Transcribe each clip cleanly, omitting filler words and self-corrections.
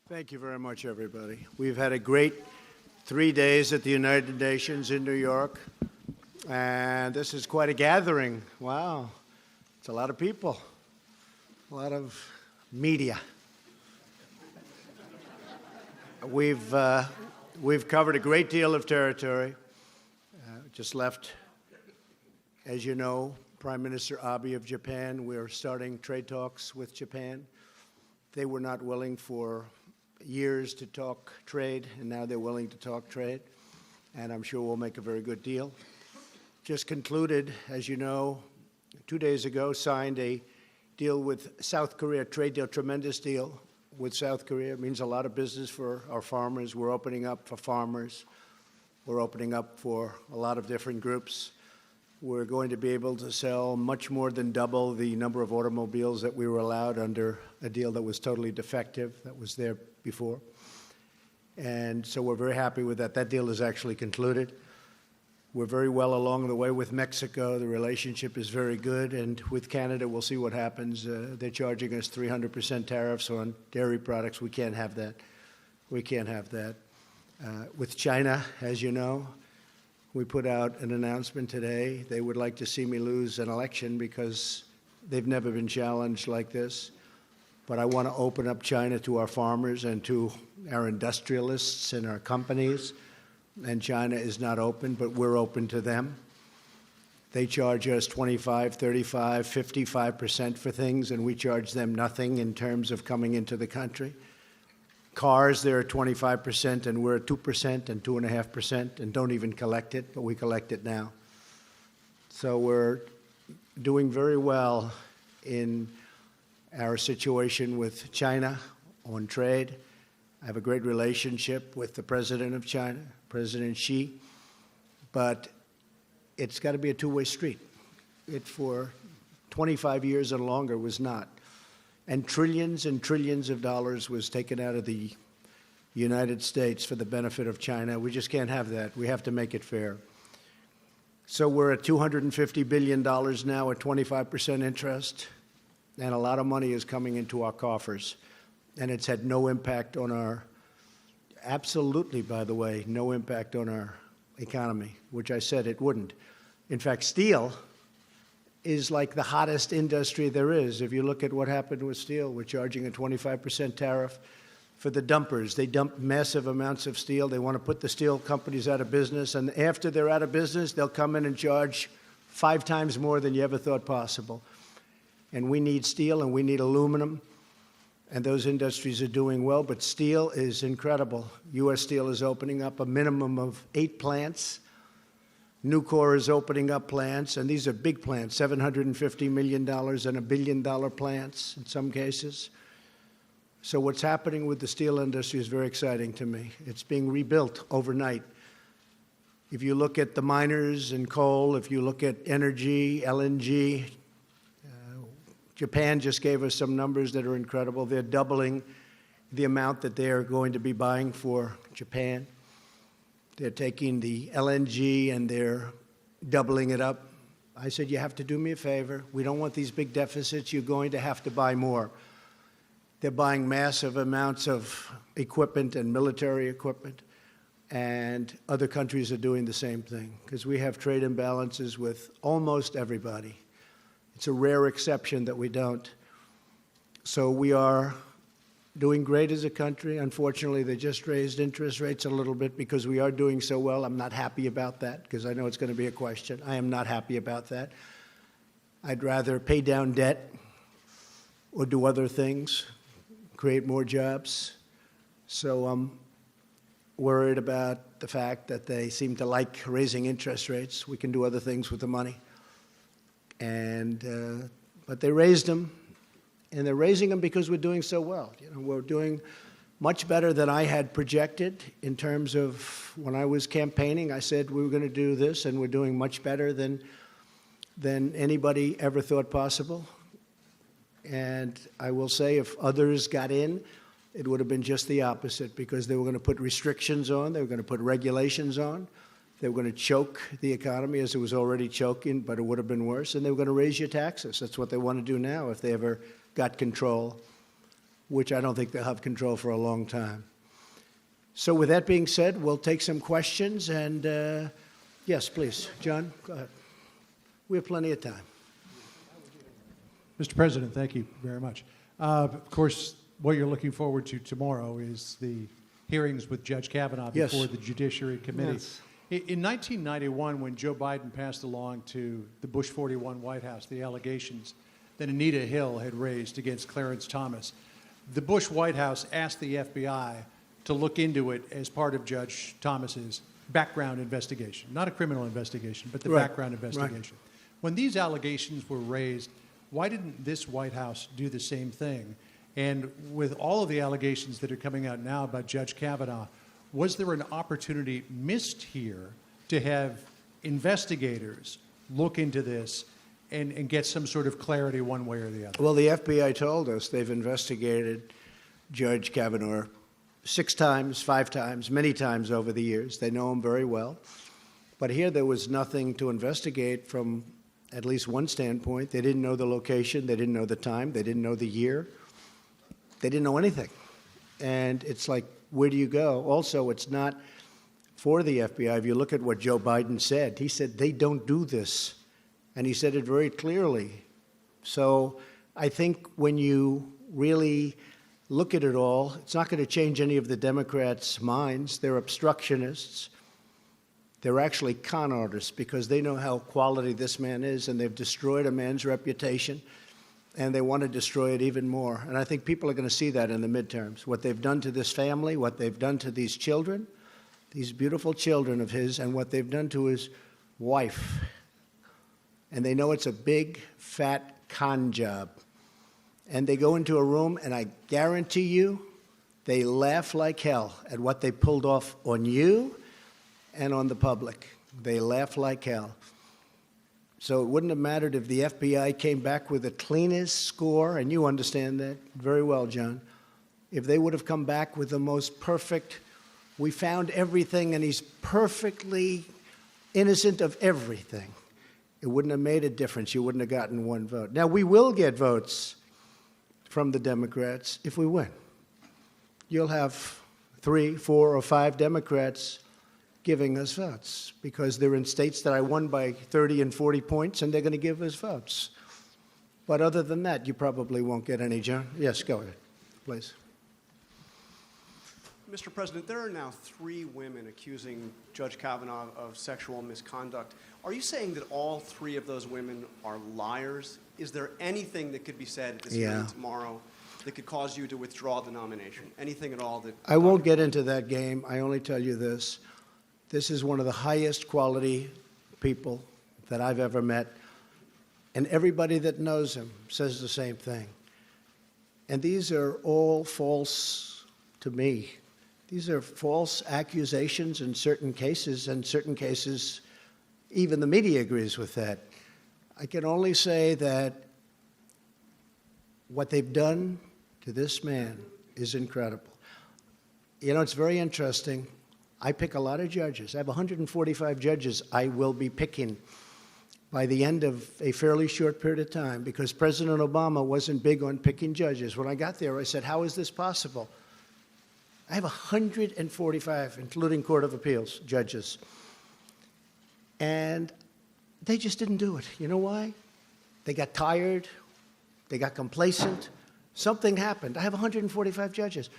Thank you very much, everybody. We've had a great 3 days at the United Nations in New York, and this is quite a gathering. Wow. It's a lot of people, a lot of media. We've covered a great deal of territory. Just left, as you know, Prime Minister Abe of Japan. We're starting trade talks with Japan. They were not willing for years to talk trade, and now they're willing to talk trade, and I'm sure we'll make a very good deal. Just concluded, as you know, 2 days ago, signed a deal with South Korea, trade deal, tremendous deal with South Korea. It means a lot of business for our farmers. We're opening up for farmers. We're opening up for a lot of different groups. We're going to be able to sell much more than double the number of automobiles that we were allowed under a deal that was totally defective, that was there before. And so we're very happy with that. That deal is actually concluded. We're very well along the way with Mexico. The relationship is very good. And with Canada, we'll see what happens. They're charging us 300% tariffs on dairy products. We can't have that. We can't have that. With China, as you know, we put out an announcement today. They would like to see me lose an election because they've never been challenged like this. But I want to open up China to our farmers and to our industrialists and our companies. And China is not open, but we're open to them. They charge us 25, 35, 55% for things, and we charge them nothing in terms of coming into the country. Cars, they're at 25%, and we're at 2% and 2.5%, and don't even collect it, but we collect it now. So we're doing very well in our situation with China on trade. I have a great relationship with the president of China, President Xi, but it's got to be a two-way street. It, for 25 years and longer, was not. And trillions of dollars was taken out of the United States for the benefit of China. We just can't have that. We have to make it fair. So we're at $250 billion now at 25% interest, and a lot of money is coming into our coffers. And it's had no impact on our, absolutely, by the way, no impact on our economy, which I said it wouldn't. In fact, steel is like the hottest industry there is. If you look at what happened with steel, we're charging a 25% tariff for the dumpers. They dump massive amounts of steel. They want to put the steel companies out of business, and after they're out of business, they'll come in and charge 5 times more than you ever thought possible. And we need steel, and we need aluminum, and those industries are doing well, but steel is incredible. U.S. Steel is opening up a minimum of 8 plants. Nucor is opening up plants, and these are big plants, $750 million and $1 billion plants in some cases. So what's happening with the steel industry is very exciting to me. It's being rebuilt overnight. If you look at the miners and coal, if you look at energy, LNG, Japan just gave us some numbers that are incredible. They're doubling the amount that they're going to be buying for Japan. They're taking the LNG and they're doubling it up. I said, you have to do me a favor. We don't want these big deficits. You're going to have to buy more. They're buying massive amounts of equipment and military equipment, and other countries are doing the same thing because we have trade imbalances with almost everybody. It's a rare exception that we don't. So we are doing great as a country. Unfortunately, they just raised interest rates a little bit because we are doing so well. I'm not happy about that because I know it's going to be a question. I am not happy about that. I'd rather pay down debt or do other things, create more jobs. So I'm worried about the fact that they seem to like raising interest rates. We can do other things with the money. But they raised them, and they're raising them because we're doing so well. You know, we're doing much better than I had projected in terms of when I was campaigning. I said we were going to do this, and we're doing much better than anybody ever thought possible. And I will say if others got in, it would have been just the opposite because they were going to put restrictions on, they were going to put regulations on. They were going to choke the economy as it was already choking, but it would have been worse. And they were going to raise your taxes. That's what they want to do now if they ever got control which I don't think they'll have control for a long time. So with that being said, we'll take some questions. And yes, please. John, go ahead. We have plenty of time. Mr. President, thank you very much. Of course, what you're looking forward to tomorrow is the hearings with Judge Kavanaugh before the Judiciary Committee. Yes. In 1991, when Joe Biden passed along to the Bush 41 White House the allegations that Anita Hill had raised against Clarence Thomas, the Bush White House asked the FBI to look into it as part of Judge Thomas's background investigation. Not a criminal investigation, but the background investigation. When these allegations were raised, why didn't this White House do the same thing? And with all of the allegations that are coming out now about Judge Kavanaugh, was there an opportunity missed here to have investigators look into this and get some sort of clarity one way or the other? Well, the FBI told us they've investigated Judge Kavanaugh 6 times, 5 times, many times over the years. They know him very well. But here there was nothing to investigate from at least one standpoint. They didn't know the location. They didn't know the time. They didn't know the year. They didn't know anything. And it's like, where do you go? Also, it's not for the FBI. If you look at what Joe Biden said, he said they don't do this. And he said it very clearly. So I think when you really look at it all, it's not going to change any of the Democrats' minds. They're obstructionists. They're actually con artists because they know how quality this man is, and they've destroyed a man's reputation, and they want to destroy it even more. And I think people are going to see that in the midterms, what they've done to this family, what they've done to these children, these beautiful children of his, and what they've done to his wife. And they know it's a big, fat con job. And they go into a room, and I guarantee you, they laugh like hell at what they pulled off on you and on the public. They laugh like hell. So it wouldn't have mattered if the FBI came back with the cleanest score, and you understand that very well, John. If they would have come back with the most perfect, we found everything, and he's perfectly innocent of everything, it wouldn't have made a difference. You wouldn't have gotten one vote. Now, we will get votes from the Democrats if we win. You'll have 3, 4, or 5 Democrats giving us votes because they're in states that I won by 30 and 40 points, and they're going to give us votes. But other than that, you probably won't get any, John. Yes, go ahead, please. Mr. President, there are now 3 women accusing Judge Kavanaugh of sexual misconduct. Are you saying that all 3 of those women are liars? Is there anything that could be said at this hearing tomorrow that could cause you to withdraw the nomination? Anything at all that... I won't get into that game. I only tell you this. This is one of the highest quality people that I've ever met. And everybody that knows him says the same thing. And these are all false to me. These are false accusations in certain cases, and certain cases, even the media agrees with that. I can only say that what they've done to this man is incredible. You know, it's very interesting. I pick a lot of judges. I have 145 judges I will be picking by the end of a fairly short period of time because President Obama wasn't big on picking judges. When I got there, I said, how is this possible? I have 145, including Court of Appeals judges. And they just didn't do it. You know why? They got tired. They got complacent. Something happened. I have 145 judges.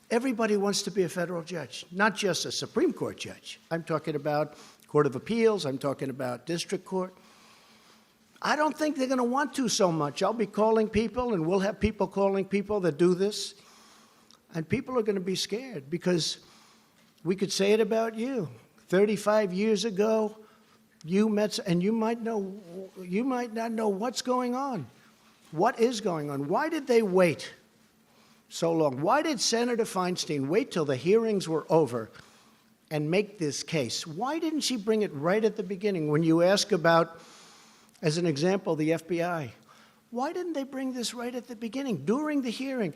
Everybody wants to be a federal judge, not just a Supreme Court judge. I'm talking about Court of Appeals. I'm talking about district court. I don't think they're going to want to so much. I'll be calling people, and we'll have people calling people that do this. And people are going to be scared because we could say it about you. 35 years ago, you met, and you might not know what's going on. What is going on? Why did they wait so long? Why did Senator Feinstein wait till the hearings were over and make this case? Why didn't she bring it right at the beginning? When you ask about, as an example, the FBI, why didn't they bring this right at the beginning, during the hearing?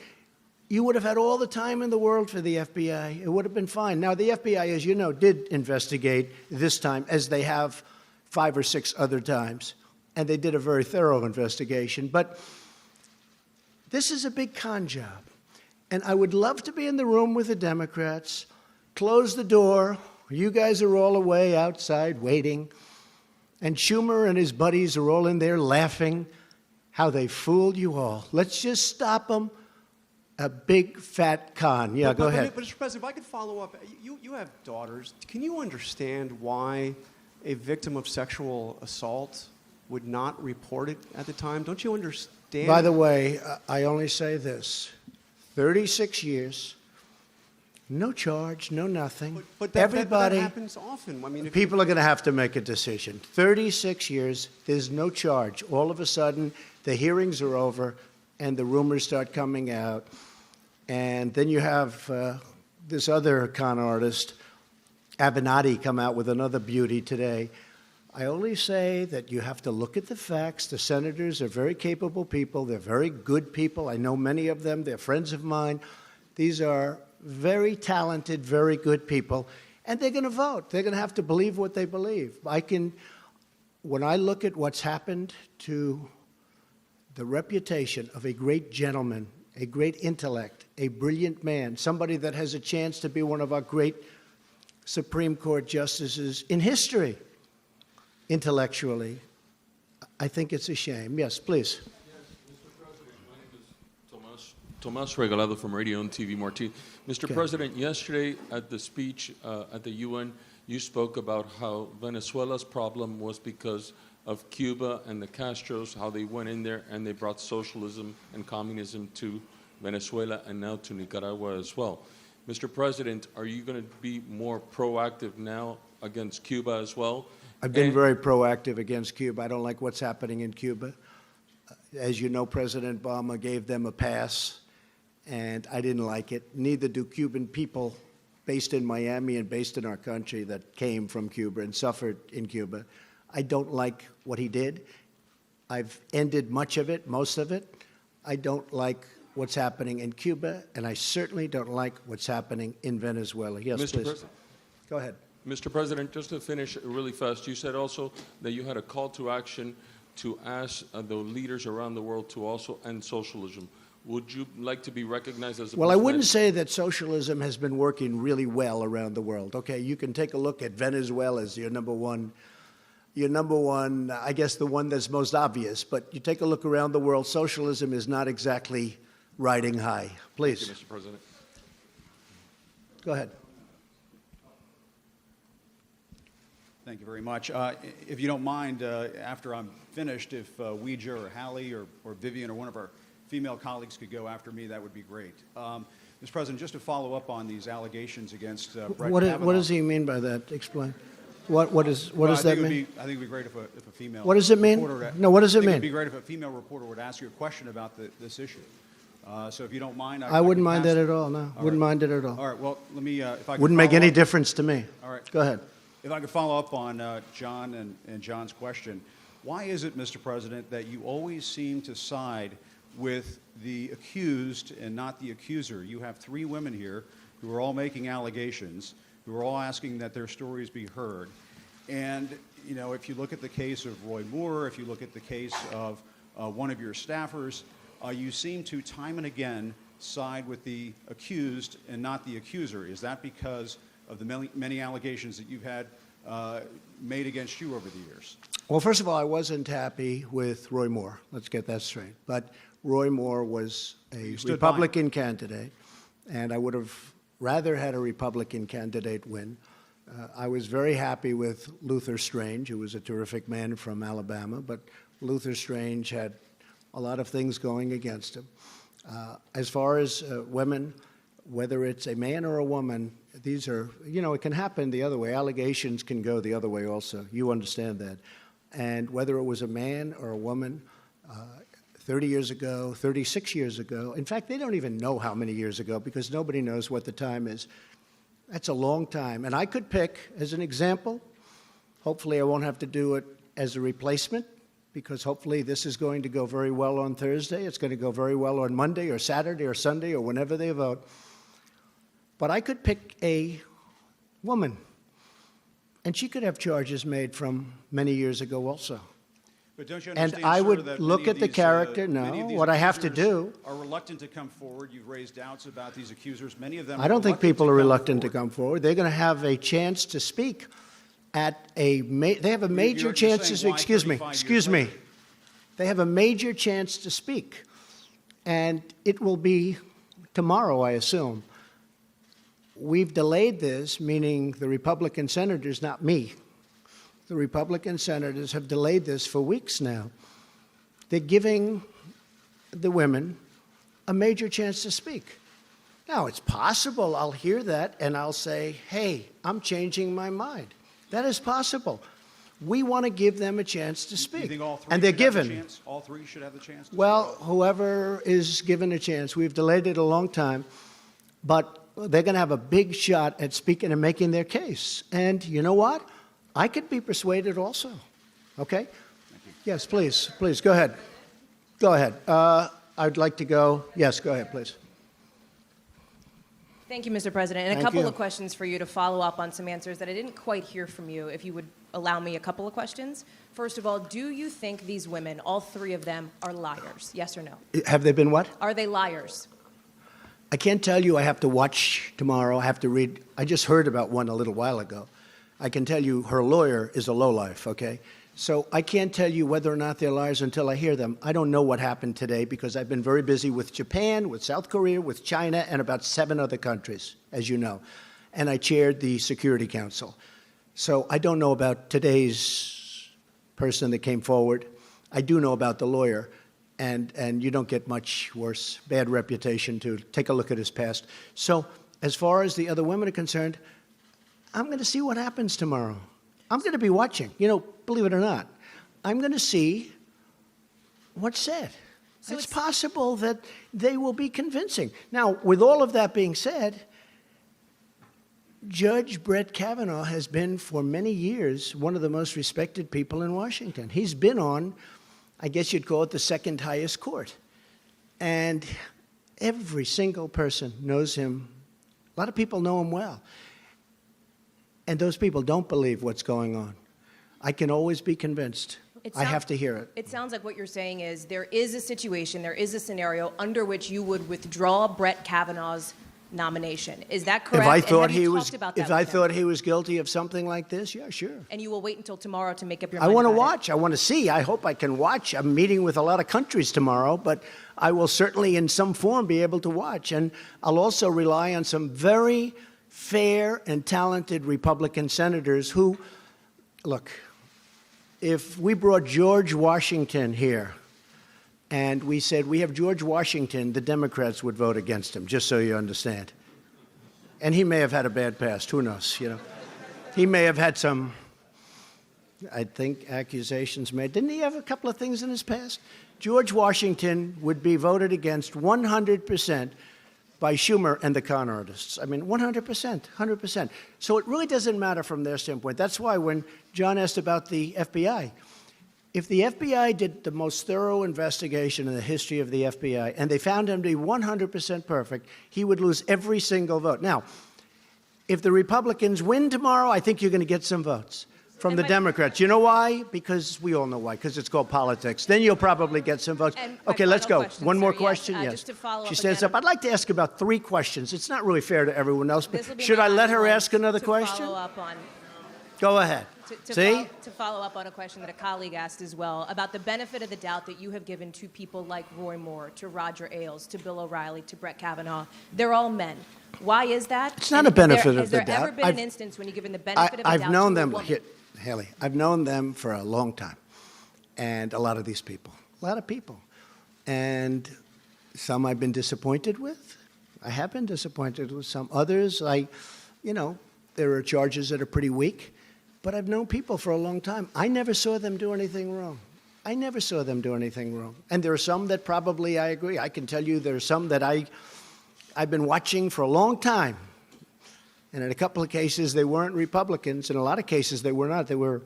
You would have had all the time in the world for the FBI. It would have been fine. Now, the FBI, as you know, did investigate this time, as they have 5 or 6 other times. And they did a very thorough investigation. But this is a big con job. And I would love to be in the room with the Democrats, close the door. You guys are all away outside waiting. And Schumer and his buddies are all in there laughing how they fooled you all. Let's just stop them. A big fat con. Yeah, go ahead. But Mr. President, if I could follow up, you have daughters. Can you understand why a victim of sexual assault would not report it at the time? Don't you understand? By the way, I only say this. 36 years, no charge, no nothing. But Everybody, that happens often. I mean, people are going to have to make a decision. 36 years, there's no charge. All of a sudden, the hearings are over, and the rumors start coming out. And then you have this other con artist, Avenatti, come out with another beauty today. I only say that you have to look at the facts. The senators are very capable people. They're very good people. I know many of them. They're friends of mine. These are very talented, very good people. And they're going to vote. They're going to have to believe what they believe. When I look at what's happened to the reputation of a great gentleman, a great intellect, a brilliant man, somebody that has a chance to be one of our great Supreme Court justices in history, intellectually, I think it's a shame. Yes, please. Yes, Mr. President, my name is Tomas Regalado from Radio and TV Marti. Mr. Okay. President, yesterday at the speech at the UN, you spoke about how Venezuela's problem was because of Cuba and the Castros, how they went in there and they brought socialism and communism to Venezuela and now to Nicaragua as well. Mr. President, are you going to be more proactive now against Cuba as well? I've been very proactive against Cuba. I don't like what's happening in Cuba. As you know, President Obama gave them a pass, and I didn't like it. Neither do Cuban people based in Miami and based in our country that came from Cuba and suffered in Cuba. I don't like what he did. I've ended much of it, most of it. I don't like what's happening in Cuba, and I certainly don't like what's happening in Venezuela. Yes, Mr. please. President. Go ahead. Mr. President, just to finish really fast, you said also that you had a call to action to ask the leaders around the world to also end socialism. Would you like to be recognized as a Well, I person wouldn't that- say that socialism has been working really well around the world. Okay, you can take a look at Venezuela as your number one, I guess the one that's most obvious. But you take a look around the world, socialism is not exactly riding high. Please, Thank you, Mr. President. go ahead. Thank you very much. If you don't mind, after I'm finished, if Ouija or Hallie or Vivian or one of our female colleagues could go after me, that would be great. Mr. President, just to follow up on these allegations against Brett Kavanaugh. What does he mean by that? Explain. What Well, does I that think mean? I think it would be great if a female. What does it mean? reporter- No, what does it I think mean? It would be great if a female reporter would ask you a question about this issue. So if you don't mind, I wouldn't can mind pass that it. at all. No, All wouldn't right. mind it at all. All right. Well, let me. If I could Wouldn't make follow any up- difference to me. All right. Go ahead. If I could follow up on John and John's question, why is it, Mr. President, that you always seem to side with the accused and not the accuser? You have three women here who are all making allegations, who are all asking that their stories be heard. And, you know, if you look at the case of Roy Moore, if you look at the case of one of your staffers, you seem to time and again side with the accused and not the accuser. Is that because of the many allegations that you've had made against you over the years? Well, first of all, I wasn't happy with Roy Moore. Let's get that straight. But Roy Moore was a stood by him. Republican candidate, and I would have rather had a Republican candidate win. I was very happy with Luther Strange, who was a terrific man from Alabama, but Luther Strange had a lot of things going against him. As far as women, whether it's a man or a woman, these are, you know, it can happen the other way. Allegations can go the other way also. You understand that. And whether it was a man or a woman, 30 years ago, 36 years ago, in fact, they don't even know how many years ago because nobody knows what the time is. That's a long time. And I could pick, as an example, hopefully I won't have to do it as a replacement, because hopefully this is going to go very well on Thursday. It's going to go very well on Monday or Saturday or Sunday or whenever they vote. But I could pick a woman, and she could have charges made from many years ago also. But don't you And understand, I sir, would that look many at of the these, character. many of No, these what I have to accusers do. are reluctant to come forward. You've raised doubts about these accusers. Many of them I don't think reluctant people to are come reluctant to forward. come forward. They're going to have a chance to speak at a. They have a major you're chance to saying speak. why Excuse 35 me. years later? They have a major chance to speak, and it will be tomorrow, I assume. We've delayed this, meaning the Republican senators, not me. The Republican senators have delayed this for weeks now. They're giving the women a major chance to speak. Now, it's possible I'll hear that and I'll say, hey, I'm changing my mind. That is possible. We want to give them a chance to Do speak. you think all three And they're should have the given. chance? All three should have the chance to Well, whoever is given a chance, we've delayed it a long time, but they're going to have a big shot at speaking and making their case. And you know what? I could be persuaded also. Okay? Yes, please, go ahead. Go ahead. I'd like to go. Yes, go ahead, please. Thank you, Mr. President. And a Thank couple you. of questions for you to follow up on some answers that I didn't quite hear from you, if you would allow me a couple of questions. First of all, do you think these women, all three of them, are liars? Yes or no? Have they been what? Are they liars? I can't tell you. I have to watch tomorrow. I have to read. I just heard about one a little while ago. I can tell you her lawyer is a lowlife, okay? So I can't tell you whether or not they're liars until I hear them. I don't know what happened today because I've been very busy with Japan, with South Korea, with China, and about 7 other countries, as you know. And I chaired the Security Council. So I don't know about today's person that came forward. I do know about the lawyer. And you don't get much worse, bad reputation to take a look at his past. So as far as the other women are concerned, I'm going to see what happens tomorrow. I'm going to be watching. You know, believe it or not, I'm going to see what's said. So it's it's possible that they will be convincing. Now, with all of that being said, Judge Brett Kavanaugh has been for many years one of the most respected people in Washington. He's been on, I guess you'd call it, the second highest court. And every single person knows him. A lot of people know him well. And those people don't believe what's going on. I can always be convinced. I have to hear it. It sounds like what you're saying is there is a situation, there is a scenario under which you would withdraw Brett Kavanaugh's nomination. Is that correct? If I And thought have you he was, talked about that if I with him? thought he was guilty of something like this, yeah, sure. And you will wait until tomorrow to make up your I mind want to about it? watch. I want to see. I hope I can watch. I'm meeting with a lot of countries tomorrow, but I will certainly in some form be able to watch. And I'll also rely on some very fair and talented Republican senators who, look, if we brought George Washington here and we said, we have George Washington, the Democrats would vote against him, just so you understand. And he may have had a bad past. Who knows, you know? He may have had some, I think, accusations made. Didn't he have a couple of things in his past? George Washington would be voted against 100% by Schumer and the con artists. I mean, 100%, 100%. So it really doesn't matter from their standpoint. That's why when John asked about the FBI, if the FBI did the most thorough investigation in the history of the FBI and they found him to be 100% perfect, he would lose every single vote. Now, if the Republicans win tomorrow, I think you're going to get some votes from the Democrats. You know why? Because we all know why, because it's called politics. Then you'll probably get some votes. And my Okay, let's final go. question, One more sir. Yes, question? Yes. just to follow She up stands again. up. I'd like to ask about 3 questions. It's not really fair to everyone else, but This will be should my I let last her one ask another to question? Follow up on. Go ahead. See? To follow up on a question that a colleague asked as well about the benefit of the doubt that you have given to people like Roy Moore, to Roger Ailes, to Bill O'Reilly, to Brett Kavanaugh. They're all men. Why is that? It's not And a benefit of has the there doubt. ever been an instance when you've given the benefit of the doubt I've known to a them, woman? Haley, I've known them for a long time. And a lot of these people, a lot of people. And some I've been disappointed with. I have been disappointed with some. Others, there are charges that are pretty weak. But I've known people for a long time. I never saw them do anything wrong. I never saw them do anything wrong. And there are some that probably I agree. I can tell you there are some that I've been watching for a long time. And in a couple of cases, they weren't Republicans. In a lot of cases, they were not. They were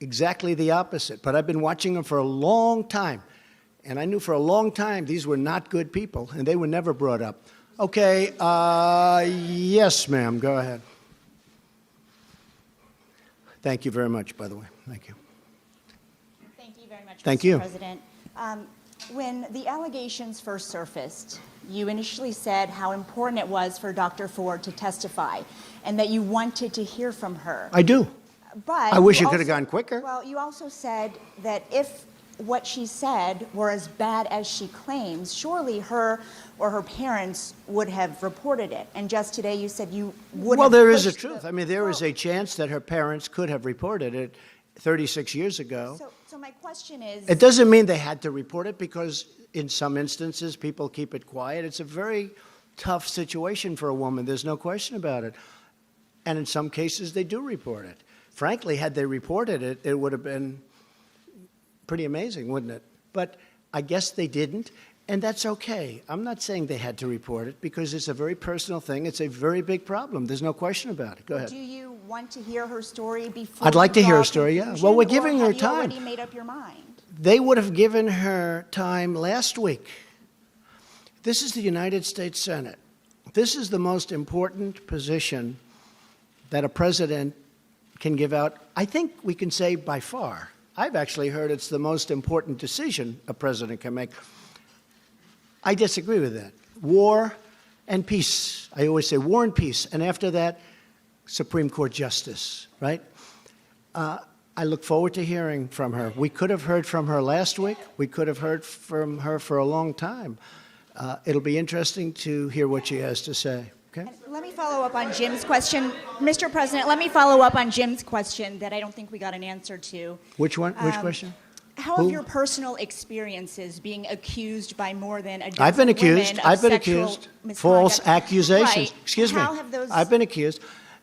exactly the opposite. But I've been watching them for a long time. And I knew for a long time these were not good people, and they were never brought up. Okay, yes, ma'am, go ahead. Thank you very much, by the way. Thank you. Thank you very Thank Mr. you. President. When the allegations first surfaced, you initially said how important it was for Dr. Ford to testify and that you wanted to hear from her. I do. But I wish you it could have also- gone quicker. Well, you also said that if what she said were as bad as she claims, surely her or her parents would have reported it. And just today you said you would Well, have there is a pushed truth. the- I mean, there is Well, a chance that her parents could have reported it 36 years ago. So my question is... It doesn't mean they had to report it because in some instances people keep it quiet. It's a very tough situation for a woman. There's no question about it. And in some cases they do report it. Frankly, had they reported it, it would have been pretty amazing, wouldn't it? But I guess they didn't, and that's okay. I'm not saying they had to report it because it's a very personal thing. It's a very big problem. There's no question about it. Go ahead. Do you want to hear her story before I'd like you to hear draw her story, yeah. conclusion, Well, we're or giving her have you time. already made up your mind? They would have given her time last week. This is the United States Senate. This is the most important position that a president can give out. I think we can say by far. I've actually heard it's the most important decision a president can make. I disagree with that. War and peace. I always say war and peace. And after that, Supreme Court justice, right? I look forward to hearing from her. We could have heard from her last week. We could have heard from her for a long time. It'll be interesting to hear what she has to say. Okay? And let me follow up on Jim's question. Mr. President, let me follow up on Jim's question that I don't think we got an answer to. Which one? Which question? How Who? have your personal experiences being accused by more than a dozen I've been accused. women of I've been sexual accused. misconduct? False accusations. Right. Excuse me. How have those... I've been accused.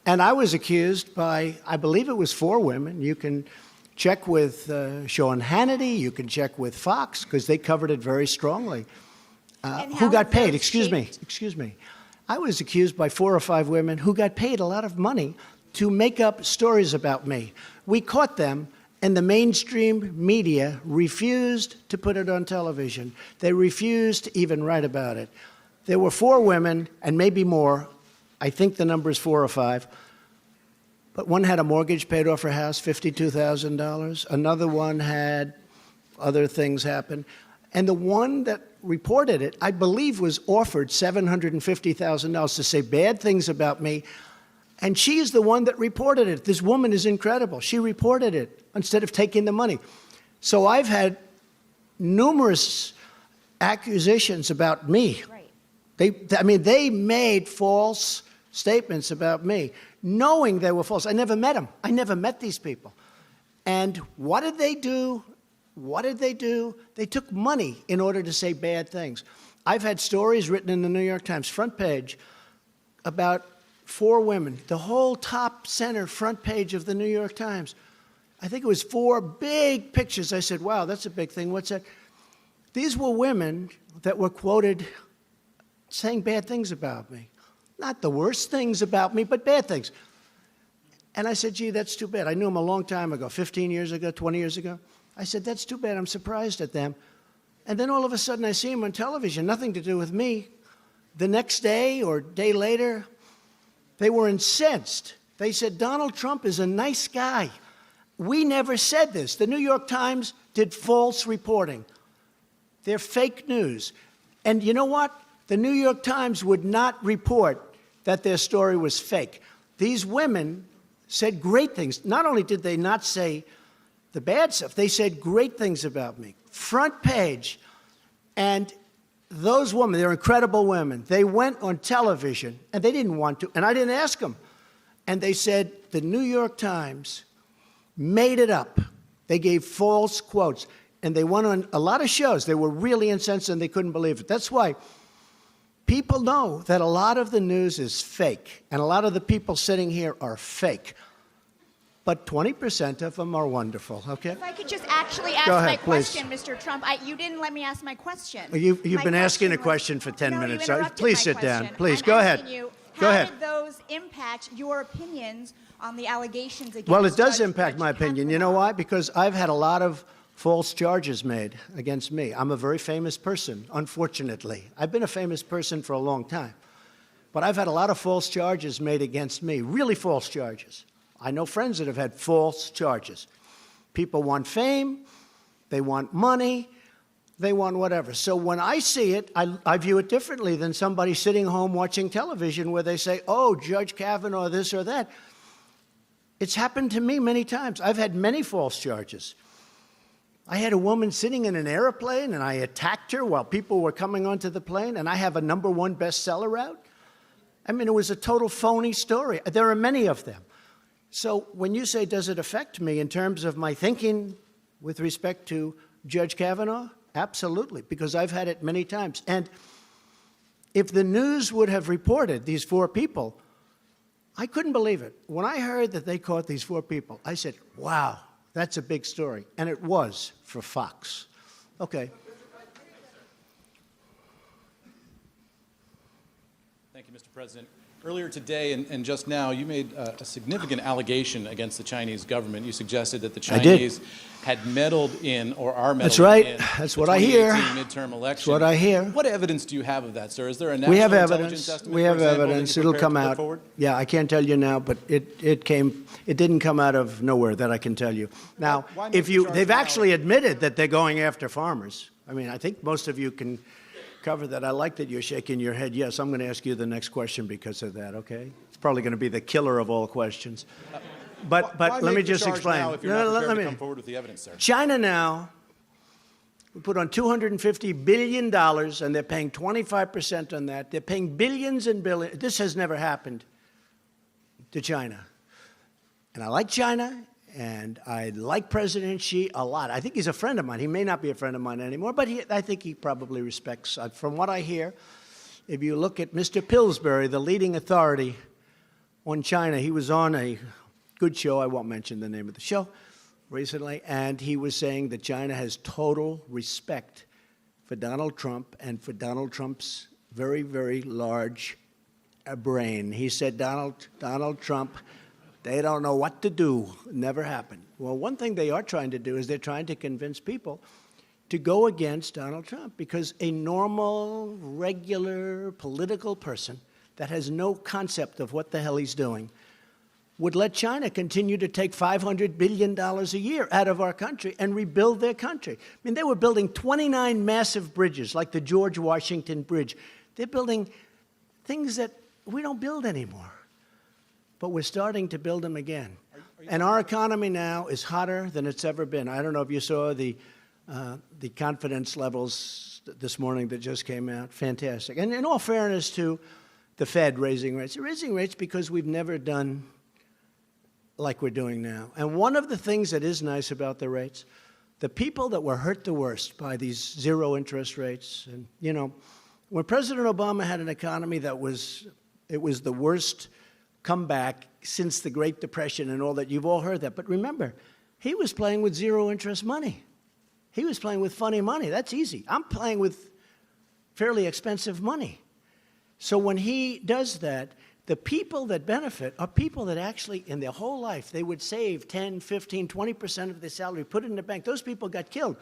And I was accused by, I believe it was 4 women. You can check with Sean Hannity. You can check with Fox because they covered it very strongly. And Who how got have paid? those Excuse me. shaped- Excuse me. I was accused by 4 or 5 women who got paid a lot of money to make up stories about me. We caught them, and the mainstream media refused to put it on television. They refused to even write about it. There were 4 women, and maybe more. I think the number is 4 or 5. But one had a mortgage paid off her house, $52,000. Another one had other things happen. And the one that reported it, I believe, was offered $750,000 to say bad things about me. And she is the one that reported it. This woman is incredible. She reported it instead of taking the money. So I've had numerous accusations about me. Right. They made false statements about me, knowing they were false. I never met them. I never met these people. And what did they do? What did they do? They took money in order to say bad things. I've had stories written in the New York Times front page about 4 women, the whole top center front page of the New York Times. I think it was 4 big pictures. I said, wow, that's a big thing. What's that? These were women that were quoted saying bad things about me. Not the worst things about me, but bad things. And I said, gee, that's too bad. I knew them a long time ago, 15 years ago, 20 years ago. I said, that's too bad. I'm surprised at them. And then all of a sudden I see them on television, nothing to do with me. The next day or day later, they were incensed. They said, Donald Trump is a nice guy. We never said this. The New York Times did false reporting. They're fake news. And you know what? The New York Times would not report that their story was fake. These women said great things. Not only did they not say the bad stuff, they said great things about me. Front page. And those women, they're incredible women. They went on television, and they didn't want to, and I didn't ask them. And they said the New York Times made it up. They gave false quotes, and they went on a lot of shows. They were really incensed, and they couldn't believe it. That's why people know that a lot of the news is fake, and a lot of the people sitting here are fake. But 20% of them are wonderful, okay? If I could just actually ask Go ahead, my please. question, Mr. Trump. You didn't let me ask my question. You've My been asking a was- question for 10 No, you minutes. So interrupted please my sit down. question. Please, I'm go ahead. asking you, Go how ahead. did those impact your opinions on the allegations against Well, it does Judge impact my opinion. You know why? Because I've had a lot of false charges made against me. I'm a very famous person, unfortunately. I've been a famous person for a long time. But I've had a lot of false charges made against me, really false charges. I know friends that have had false charges. People want fame. They want money. They want whatever. So when I see it, I view it differently than somebody sitting home watching television where they say, oh, Judge Kavanaugh, this or that. It's happened to me many times. I've had many false charges. I had a woman sitting in an airplane, and I attacked her while people were coming onto the plane, and I have a #1 bestseller out. I mean, it was a total phony story. There are many of them. So when you say, does it affect me in terms of my thinking with respect to Judge Kavanaugh? Absolutely, because I've had it many times. And if the news would have reported these 4 people, I couldn't believe it. When I heard that they caught these 4 people, I said, wow, that's a big story. And it was for Fox. Okay. Thank you, Mr. President. Earlier today and just now, you made a significant allegation against the Chinese government. You suggested that the Chinese had meddled in or are meddling That's right. in That's the what I hear. 2018 midterm election. That's what I hear. What evidence do you have of that, sir? Is there a national We have intelligence evidence. estimate, We for have example, that evidence. you're It'll prepared come to put out. forward? Yeah, I can't tell you now, but it didn't come out of nowhere, that I can tell you. Now, Why make the charge they've now? actually admitted that they're going after farmers. I mean, I think most of you can cover that. I like that you're shaking your head. Yes, I'm going to ask you the next question because of that, okay? It's probably going to be the killer of all questions. But Why let me make the just charge explain. now if you're You're not not let prepared to me- come forward with the evidence, sir. China now, we put on $250 billion, and they're paying 25% on that. They're paying billions and billions. This has never happened to China. And I like China, and I like President Xi a lot. I think he's a friend of mine. He may not be a friend of mine anymore, but I think he probably respects. From what I hear, if you look at Mr. Pillsbury, the leading authority on China, he was on a good show. I won't mention the name of the show recently, and he was saying that China has total respect for Donald Trump and for Donald Trump's very, very large brain. He said, Donald Trump, they don't know what to do. Never happened. Well, one thing they are trying to do is they're trying to convince people to go against Donald Trump, because a normal, regular political person that has no concept of what the hell he's doing would let China continue to take $500 billion a year out of our country and rebuild their country. I mean, they were building 29 massive bridges, like the George Washington Bridge. They're building things that we don't build anymore, but we're starting to build them again. And our economy now is hotter than it's ever been. I don't know if you saw the confidence levels this morning that just came out. Fantastic. And in all fairness to the Fed raising rates, they're raising rates because we've never done like we're doing now. And one of the things that is nice about the rates, the people that were hurt the worst by these zero interest rates, and you know, when President Obama had an economy that was the worst comeback since the Great Depression and all that, you've all heard that. But remember, he was playing with zero interest money. He was playing with funny money. That's easy. I'm playing with fairly expensive money. So when he does that, the people that benefit are people that actually, in their whole life, they would save 10, 15, 20% of their salary, put it in the bank. Those people got killed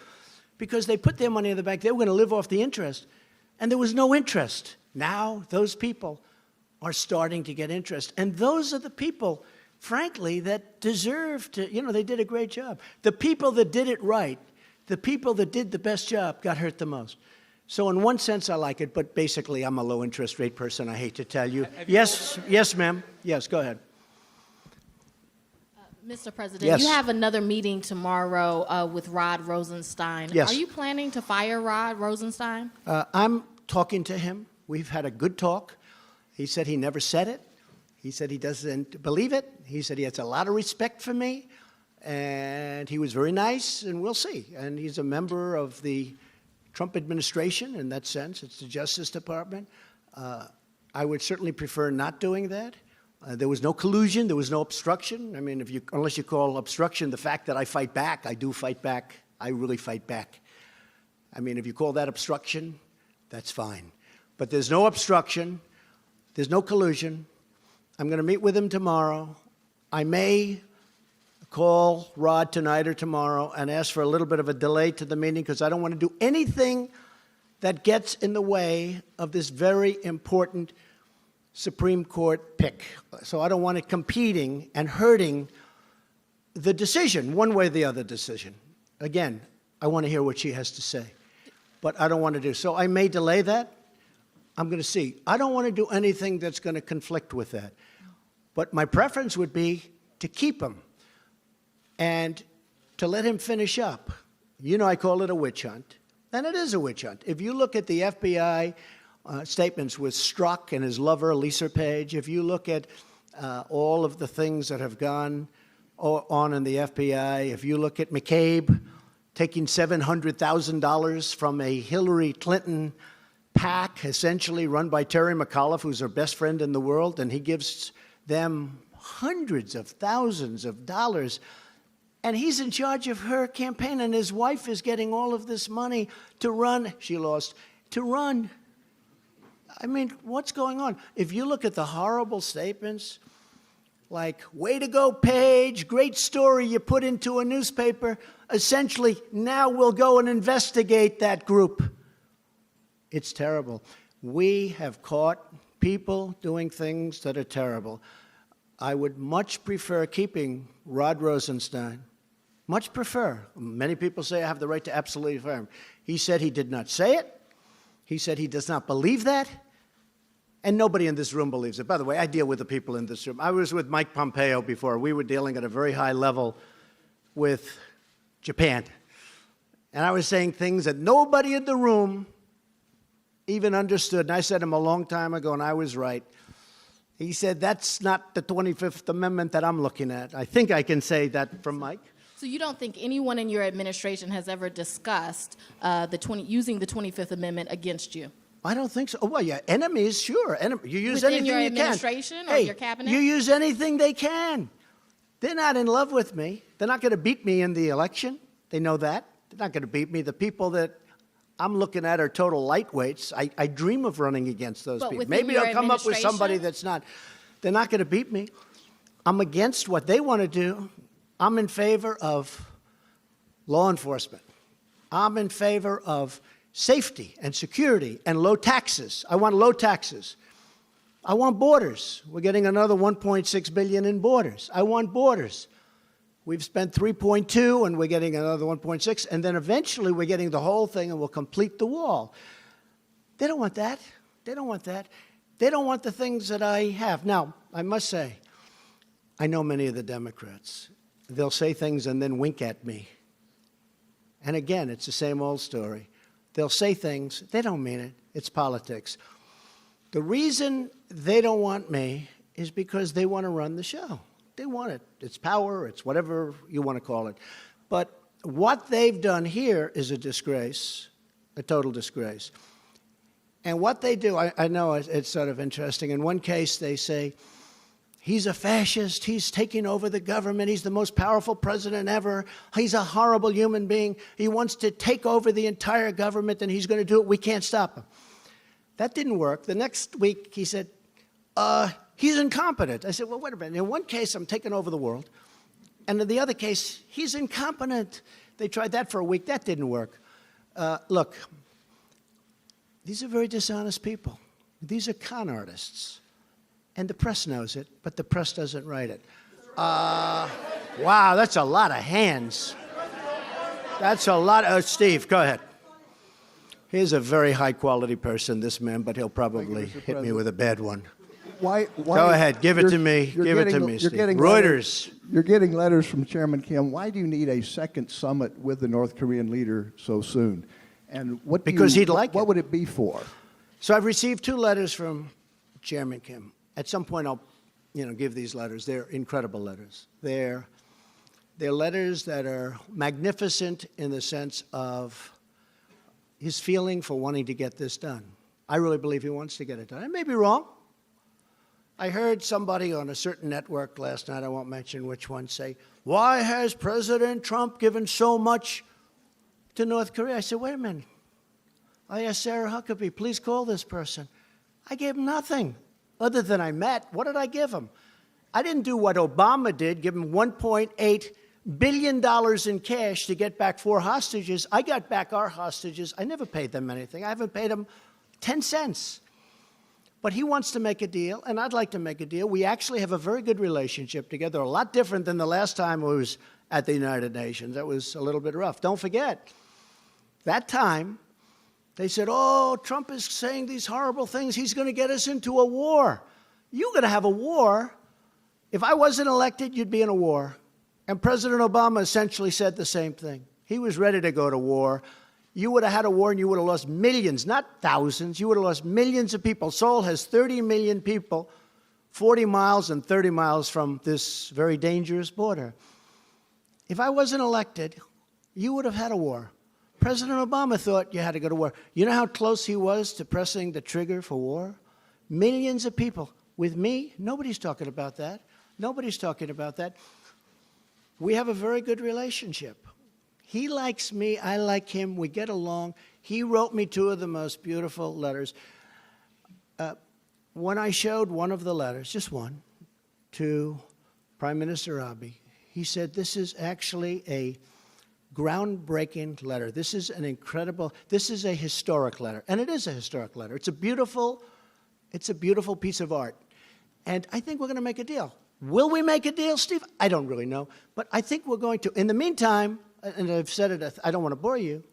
because they put their money in the bank. They were going to live off the interest, and there was no interest. Now those people are starting to get interest. And those are the people, frankly, that deserve to, you know, they did a great job. The people that did it right, the people that did the best job got hurt the most. So in one sense, I like it, but basically, I'm a low interest rate person, I hate to tell you. Yes, ma'am. Yes, go ahead. Mr. President, Yes. you have another meeting tomorrow with Rod Rosenstein. Yes. Are you planning to fire Rod Rosenstein? I'm talking to him. We've had a good talk. He said he never said it. He said he doesn't believe it. He said he has a lot of respect for me, and he was very nice, and we'll see. And he's a member of the Trump administration in that sense. It's the Justice Department. I would certainly prefer not doing that. There was no collusion. There was no obstruction. I mean, unless you call obstruction the fact that I fight back, I do fight back. I really fight back. I mean, if you call that obstruction, that's fine. But there's no obstruction. There's no collusion. I'm going to meet with him tomorrow. I may call Rod tonight or tomorrow and ask for a little bit of a delay to the meeting because I don't want to do anything that gets in the way of this very important Supreme Court pick. So I don't want it competing and hurting the decision, one way or the other decision. Again, I want to hear what she has to say. But I don't want to do. So I may delay that. I'm going to see. I don't want to do anything that's going to conflict with that. But my preference would be to keep him and to let him finish up. You know, I call it a witch hunt. And it is a witch hunt. If you look at the FBI statements with Strzok and his lover, Lisa Page, if you look at all of the things that have gone on in the FBI, if you look at McCabe taking $700,000 from a Hillary Clinton PAC, essentially run by Terry McAuliffe, who's her best friend in the world, and he gives them hundreds of thousands of dollars. And he's in charge of her campaign, and his wife is getting all of this money to run. She lost. To run. I mean, what's going on? If you look at the horrible statements, like, way to go, Page, great story you put into a newspaper, essentially, now we'll go and investigate that group. It's terrible. We have caught people doing things that are terrible. I would much prefer keeping Rod Rosenstein. Much prefer. Many people say I have the right to absolutely fire him. He said he did not say it. He said he does not believe that. And nobody in this room believes it. By the way, I deal with the people in this room. I was with Mike Pompeo before. We were dealing at a very high level with Japan. And I was saying things that nobody in the room even understood. And I said to him a long time ago, and I was right. He said, that's not the 25th Amendment that I'm looking at. I think I can say that from Mike. So you don't think anyone in your administration has ever discussed using the 25th Amendment against you? I don't think so. Oh, well, yeah, enemies, sure. You use Within anything your you can. administration or your cabinet? You use anything they can. They're not in love with me. They're not going to beat me in the election. They know that. They're not going to beat me. The people that I'm looking at are total lightweights. I dream of running against those people. Maybe I'll come up with somebody that's not. They're not going to beat me. I'm against what they want to do. I'm in favor of law enforcement. I'm in favor of safety and security and low taxes. I want low taxes. I want borders. We're getting another $1.6 billion in borders. I want borders. We've spent 3.2 and we're getting another 1.6, and then eventually we're getting the whole thing and we'll complete the wall. They don't want that. They don't want that. They don't want the things that I have. Now, I must say, I know many of the Democrats. They'll say things and then wink at me. And again, it's the same old story. They'll say things, they don't mean it. It's politics. The reason they don't want me is because they want to run the show. They want it. It's power. It's whatever you want to call it. But what they've done here is a disgrace, a total disgrace. And what they do, I know it's sort of interesting. In one case, they say, he's a fascist. He's taking over the government. He's the most powerful president ever. He's a horrible human being. He wants to take over the entire government, and he's going to do it. We can't stop him. That didn't work. The next week, he said, he's incompetent. I said, well, wait a minute. In one case, I'm taking over the world. And in the other case, he's incompetent. They tried that for a week. That didn't work. Look, these are very dishonest people. These are con artists. And the press knows it, but the press doesn't write it. Wow, that's a lot of hands. That's a lot of... Steve, go ahead. He's a very high-quality person, this man, but he'll probably hit me with a bad one. Why go ahead, give it to me. Give it to me, Steve. Reuters. You're getting letters from Chairman Kim. Why do you need a second summit with the North Korean leader so soon? And what because he'd like it. What would it be for? So I've received 2 letters from Chairman Kim. At some point, I'll, give these letters. They're incredible letters. They're letters that are magnificent in the sense of his feeling for wanting to get this done. I really believe he wants to get it done. I may be wrong. I heard somebody on a certain network last night, I won't mention which one, say, why has President Trump given so much to North Korea? I said, wait a minute. I asked Sarah Huckabee, please call this person. I gave him nothing. Other than I met, what did I give him? I didn't do what Obama did, give him $1.8 billion in cash to get back 4 hostages. I got back our hostages. I never paid them anything. I haven't paid them 10 cents. But he wants to make a deal, and I'd like to make a deal. We actually have a very good relationship together, a lot different than the last time I was at the United Nations. That was a little bit rough. Don't forget, that time, they said, oh, Trump is saying these horrible things. He's going to get us into a war. You're going to have a war. If I wasn't elected, you'd be in a war. And President Obama essentially said the same thing. He was ready to go to war. You would have had a war and you would have lost millions, not thousands. You would have lost millions of people. Seoul has 30 million people, 40 miles and 30 miles from this very dangerous border. If I wasn't elected, you would have had a war. President Obama thought you had to go to war. You know how close he was to pressing the trigger for war? Millions of people. With me, nobody's talking about that. Nobody's talking about that. We have a very good relationship. He likes me, I like him, we get along. He wrote me two of the most beautiful letters. When I showed one of the letters, just one, to Prime Minister Abiy, he said, this is actually a groundbreaking letter. This is an incredible, this is a historic letter. And it is a historic letter. It's a beautiful piece of art. And I think we're going to make a deal. Will we make a deal, Steve? I don't really know. But I think we're going to. In the meantime, and I've said it, I don't want to bore you,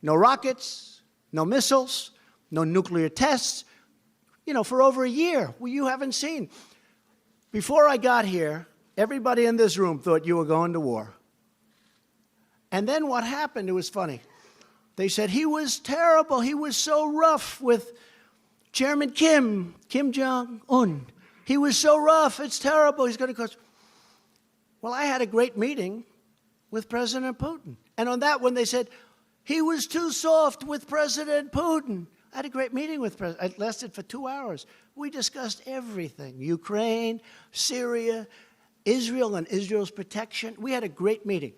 no rockets, no missiles, no nuclear tests, for over a year. Well, you haven't seen. Before I got here, everybody in this room thought you were going to war. And then what happened, it was funny. They said he was terrible. He was so rough with Chairman Kim Jong-un. He was so rough. It's terrible. He's going to cause. Well, I had a great meeting with President Putin. And on that one, they said, he was too soft with President Putin. I had a great meeting with President. It lasted for 2 hours. We discussed everything. Ukraine, Syria, Israel and Israel's protection. We had a great meeting.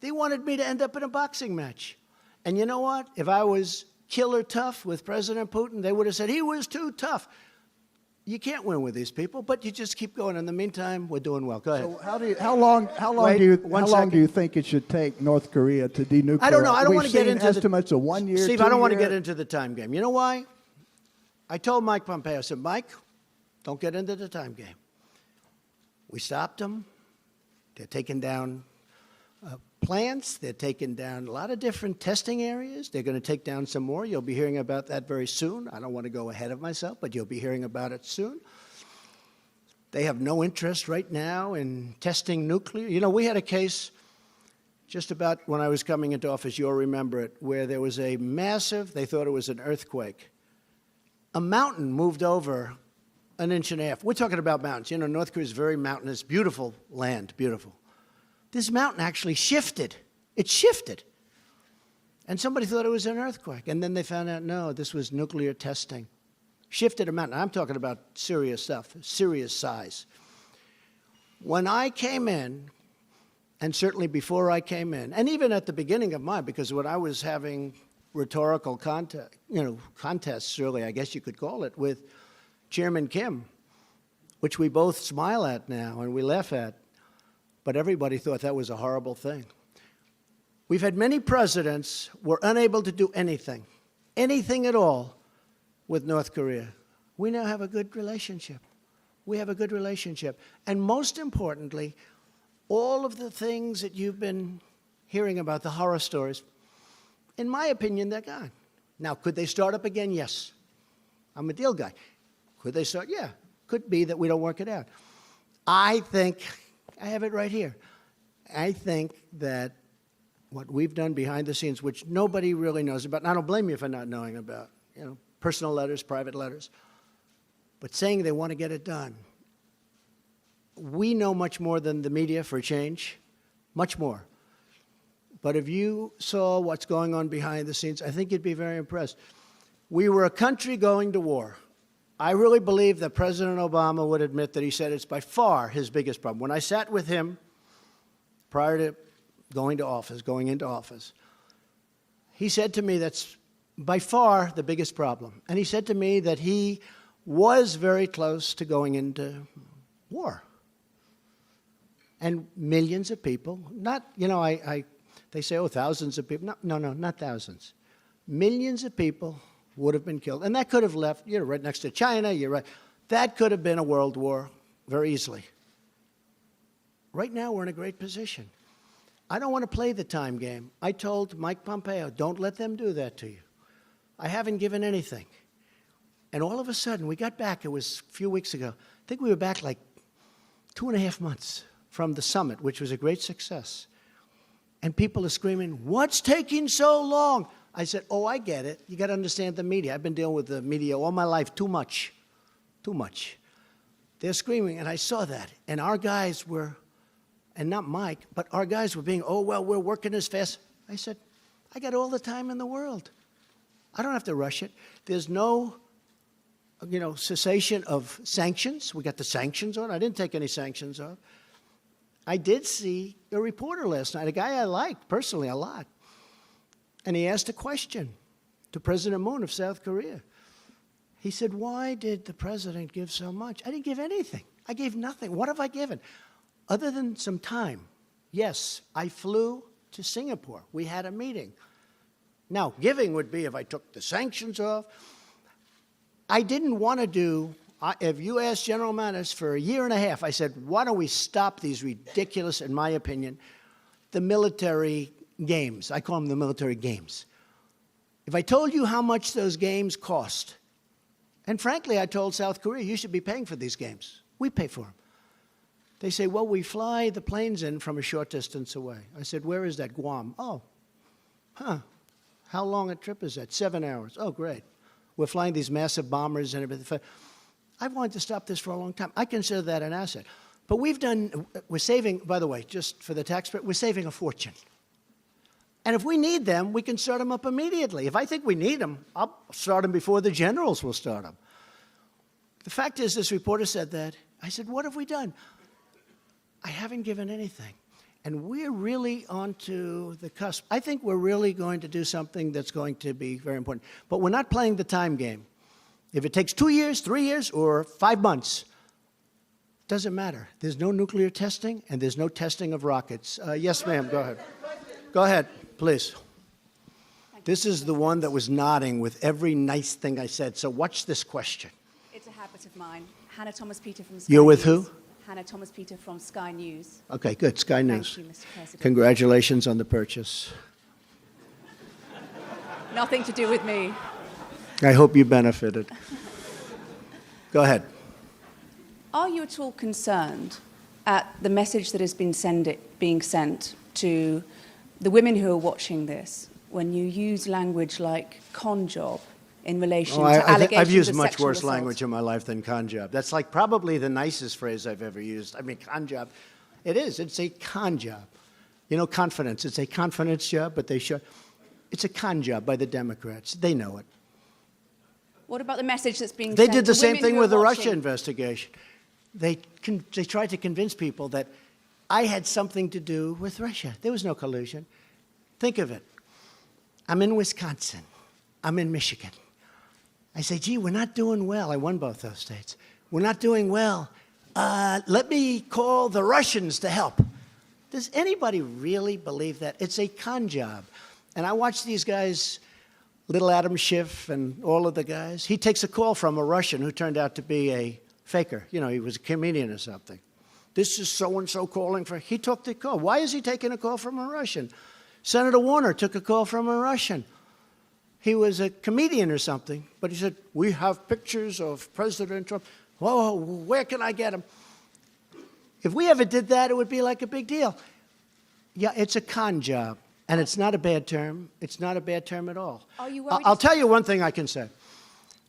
They wanted me to end up in a boxing match. And you know what? If I was killer tough with President Putin, they would have said, he was too tough. You can't win with these people, but you just keep going. In the meantime, we're doing well. Go ahead. So how long do you think it should take North Korea to denuclearize? I don't know. I don't want to get into estimates of 1 year. Steve, I don't want to get into the time game. You know why? I told Mike Pompeo, I said, Mike, don't get into the time game. We stopped them. They're taking down plants. They're taking down a lot of different testing areas. They're going to take down some more. You'll be hearing about that very soon. I don't want to go ahead of myself, but you'll be hearing about it soon. They have no interest right now in testing nuclear. We had a case just about when I was coming into office, you'll remember it, where there was a massive, they thought it was an earthquake. A mountain moved over an inch and a half. We're talking about mountains. North Korea is very mountainous, beautiful land, beautiful. This mountain actually shifted. It shifted. And somebody thought it was an earthquake. And then they found out, no, this was nuclear testing. Shifted a mountain. I'm talking about serious stuff, serious size. When I came in, and certainly before I came in, and even at the beginning of mine, because when I was having rhetorical contests, really, I guess you could call it, with Chairman Kim, which we both smile at now and we laugh at, but everybody thought that was a horrible thing. We've had many presidents who were unable to do anything at all with North Korea. We now have a good relationship. We have a good relationship. And most importantly, all of the things that you've been hearing about, the horror stories, in my opinion, they're gone. Now, could they start up again? Yes. I'm a deal guy. Could they start? Yeah. Could be that we don't work it out. I think, I have it right here. I think that what we've done behind the scenes, which nobody really knows about, and I don't blame you for not knowing about, personal letters, private letters, but saying they want to get it done. We know much more than the media for a change, much more. But if you saw what's going on behind the scenes, I think you'd be very impressed. We were a country going to war. I really believe that President Obama would admit that he said it's by far his biggest problem. When I sat with him prior to going into office, he said to me that's by far the biggest problem. And he said to me that he was very close to going into war. And millions of people, not, they say, oh, thousands of people. No, not thousands. Millions of people would have been killed. And that could have left, right next to China, you're right. That could have been a world war very easily. Right now, we're in a great position. I don't want to play the time game. I told Mike Pompeo, don't let them do that to you. I haven't given anything. And all of a sudden, we got back, it was a few weeks ago. I think we were back like 2.5 months from the summit, which was a great success. And people are screaming, what's taking so long? I said, oh, I get it. You got to understand the media. I've been dealing with the media all my life, too much. Too much. They're screaming, and I saw that. And our guys were, and not Mike, but our guys were being, oh, well, we're working as fast. I said, I got all the time in the world. I don't have to rush it. There's no, cessation of sanctions. We got the sanctions on. I didn't take any sanctions off. I did see a reporter last night, a guy I liked personally a lot. And he asked a question to President Moon of South Korea. He said, why did the president give so much? I didn't give anything. I gave nothing. What have I given? Other than some time. Yes, I flew to Singapore. We had a meeting. Now, giving would be if I took the sanctions off. I didn't want to do, if you asked General Mattis for 1.5 years, I said, why don't we stop these ridiculous, in my opinion, the military games. I call them the military games. If I told you how much those games cost, and frankly, I told South Korea, you should be paying for these games. We pay for them. They say, well, we fly the planes in from a short distance away. I said, where is that? Guam. Oh, how long a trip is that? 7 hours. Oh, great. We're flying these massive bombers and everything. I've wanted to stop this for a long time. I consider that an asset. But we're saving, by the way, just for the taxpayer, we're saving a fortune. And if we need them, we can start them up immediately. If I think we need them, I'll start them before the generals will start them. The fact is, this reporter said that. I said, what have we done? I haven't given anything. And we're really onto the cusp. I think we're really going to do something that's going to be very important. But we're not playing the time game. If it takes 2 years, 3 years, or 5 months, doesn't matter. There's no nuclear testing, and there's no testing of rockets. Yes, ma'am, go ahead. Go ahead, please. This is the one that was nodding with every nice thing I said. So watch this question. It's a habit of mine. Hannah Thomas-Peter from Sky You're with News. who? Hannah Thomas-Peter from Sky News. Okay, good. Sky News. Thank you, Mr. President. Congratulations on the purchase. Nothing to do with me. I hope you benefited. Go ahead. Are you at all concerned at the message that has been being sent to the women who are watching this when you use language like con job in relation to allegations I've used of much sexual worse assault? language in my life than con job. That's like probably the nicest phrase I've ever used. I mean, con job. It is. It's a con job. You know, confidence. It's a confidence job, but it's a con job by the Democrats. They know it. What about the message that's being They sent did the to same women thing who with are the watching? Russia investigation. They tried to convince people that I had something to do with Russia. There was no collusion. Think of it. I'm in Wisconsin. I'm in Michigan. I say, gee, we're not doing well. I won both those states. We're not doing well. Let me call the Russians to help. Does anybody really believe that? It's a con job. And I watch these guys, little Adam Schiff and all of the guys. He takes a call from a Russian who turned out to be a faker. You know, he was a comedian or something. This is so-and-so calling for... He took the call. Why is he taking a call from a Russian? Senator Warner took a call from a Russian. He was a comedian or something, but he said, we have pictures of President Trump. Whoa, where can I get them? If we ever did that, it would be like a big deal. Yeah, it's a con job, and it's not a bad term. It's not a bad term at all. Are you worried? I'll tell you one thing I can say.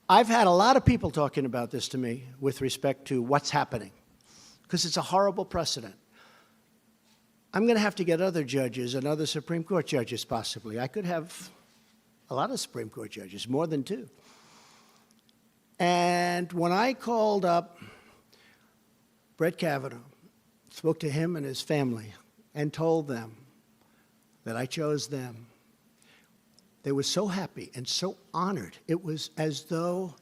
I've had a lot of people talking about this to me with respect to what's happening, because it's a horrible precedent. I'm going to have to get other judges and other Supreme Court judges, possibly. I could have a lot of Supreme Court judges, more than 2. And when I called up Brett Kavanaugh, spoke to him and his family, and told them that I chose them, they were so happy and so honored. It was as though,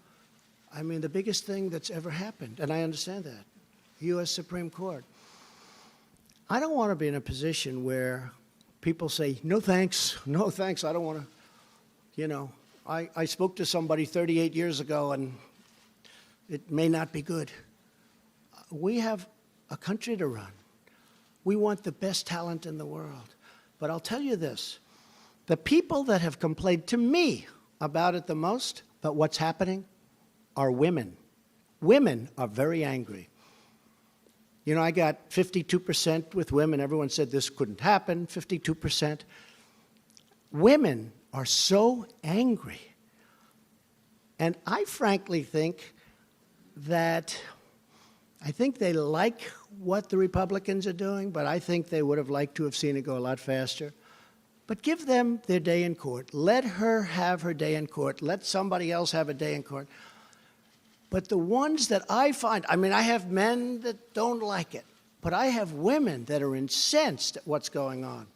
I mean, the biggest thing that's ever happened, and I understand that, U.S. Supreme Court. I don't want to be in a position where people say, no thanks, I don't want to, you know. I spoke to somebody 38 years ago, and it may not be good. We have a country to run. We want the best talent in the world. But I'll tell you this. The people that have complained to me about it the most, about what's happening, are women. Women are very angry. You know, I got 52% with women. Everyone said this couldn't happen, 52%. Women are so angry. And I frankly think that they like what the Republicans are doing, but I think they would have liked to have seen it go a lot faster. But give them their day in court. Let her have her day in court. Let somebody else have a day in court. But the ones that I find, I mean, I have men that don't like it, but I have women that are incensed at what's going on.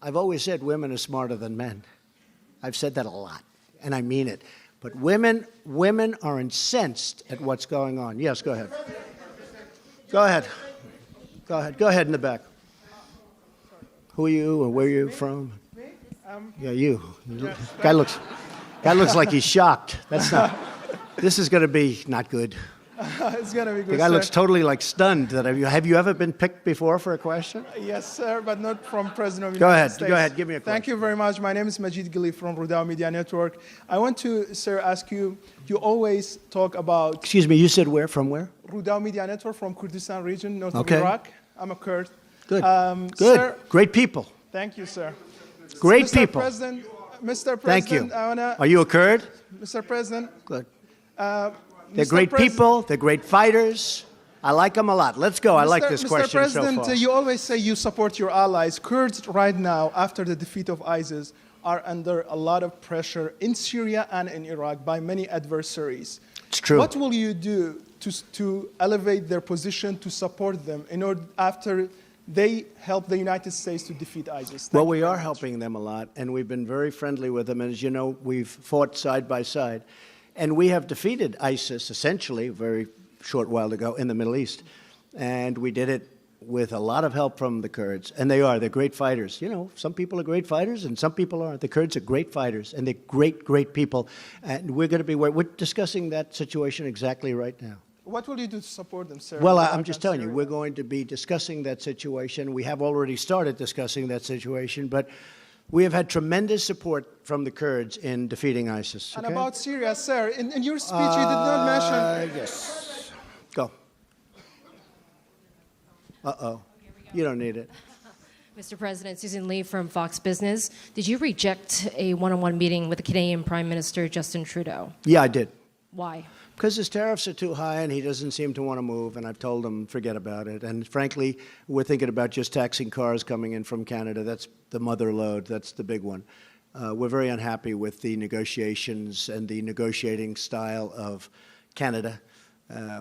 I've always said women are smarter than men. I've said that a lot, and I mean it. But women are incensed at what's going on. Yes, go ahead. Go ahead. Go ahead. Go ahead in the back. Who are you or where are you from? Yeah, you. Guy looks like he's shocked. That's not. This is going to be not good. It's going to be good. The guy sir. looks totally like stunned. Have you ever been picked before for a question? Yes, sir, but not from President of the Go United ahead. States. Go ahead. Give me a question. Thank you very much. My name is Majid Gili from Rudao Media Network. I want to, sir, ask you, you always talk about Excuse me, you said where? From where? Rudao Media Network from Kurdistan region, north Okay. of Iraq. I'm a Kurd. Good. Good. Sir, Great people. thank you, sir. Great Mr. people. Mr. President, Thank you. I wanna, Are you a Kurd? Mr. President, Good. uh, They're Mr. great President- people. They're great fighters. I like them a lot. Let's go. I like this Mr. question President, so far. you always say you support your allies. Kurds right now, after the defeat of ISIS, are under a lot of pressure in Syria and in Iraq by many adversaries. It's true. What will you do to elevate their position, to support them, in order after they help the United States to defeat ISIS? Well, we are helping them a lot, and we've been very friendly with them. And as you know, we've fought side by side. And we have defeated ISIS, essentially, a very short while ago in the Middle East. And we did it with a lot of help from the Kurds. And they're great fighters. You know, some people are great fighters and some people aren't. The Kurds are great fighters, and they're great, great people. And we're discussing that situation exactly right now. What will you do to support them, sir? Well, in Iraq I'm just and telling you, Syria? we're going to be discussing that situation. We have already started discussing that situation, but we have had tremendous support from the Kurds in defeating ISIS. And okay? about Syria, sir, in your speech you did not mention... Yes. Go. Uh-oh. You don't need it. Mr. President, Susan Lee from Fox Business. Did you reject a one-on-one meeting with the Canadian Prime Minister Justin Trudeau? Yeah, I did. Why? Because his tariffs are too high and he doesn't seem to want to move, and I've told him forget about it. And frankly, we're thinking about just taxing cars coming in from Canada. That's the mother lode. That's the big one. We're very unhappy with the negotiations and the negotiating style of Canada.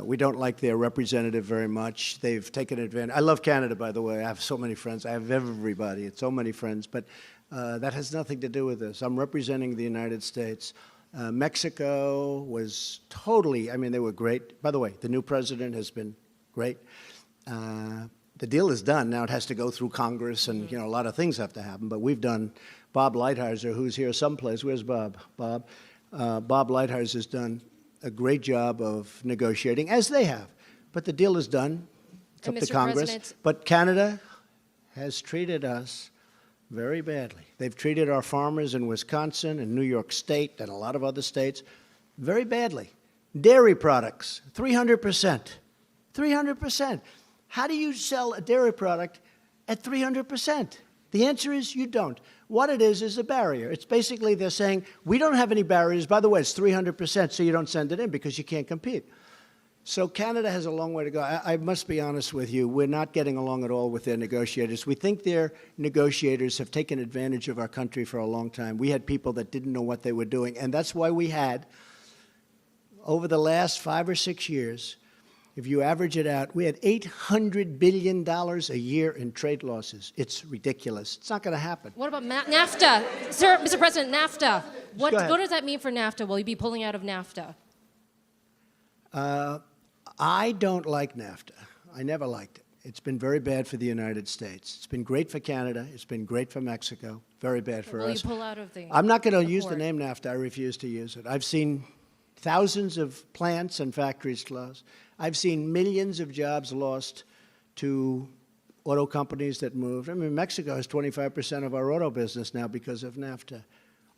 We don't like their representative very much. They've taken advantage. I love Canada, by the way. I have so many friends. I have everybody. It's so many friends. But that has nothing to do with this. I'm representing the United States. Mexico was totally, I mean, they were great. By the way, the new president has been great. The deal is done. Now it has to go through Congress, and, you know, a lot of things have to happen. But we've done, Bob Lighthizer, who's here someplace. Where's Bob? Bob Lighthizer has done a great job of negotiating, as they have. But the deal is done. It's And up to Mr. Congress. President- But Canada has treated us very badly. They've treated our farmers in Wisconsin and New York State and a lot of other states very badly. Dairy products, 300%. 300%. How do you sell a dairy product at 300%? The answer is you don't. What it is a barrier. It's basically they're saying, we don't have any barriers. By the way, it's 300%, so you don't send it in because you can't compete. So Canada has a long way to go. I must be honest with you. We're not getting along at all with their negotiators. We think their negotiators have taken advantage of our country for a long time. We had people that didn't know what they were doing, and that's why we had, over the last 5 or 6 years, if you average it out, we had $800 billion a year in trade losses. It's ridiculous. It's not going to happen. What about NAFTA? Sir, Mr. President, NAFTA. What go ahead. does that mean for NAFTA? Will you be pulling out of NAFTA? I don't like NAFTA. I never liked it. It's been very bad for the United States. It's been great for Canada. It's been great for Mexico. Very bad for Will us. you pull out of the I'm not going to use the accord? name NAFTA. I refuse to use it. I've seen thousands of plants and factories close. I've seen millions of jobs lost to auto companies that moved. I mean, Mexico has 25% of our auto business now because of NAFTA.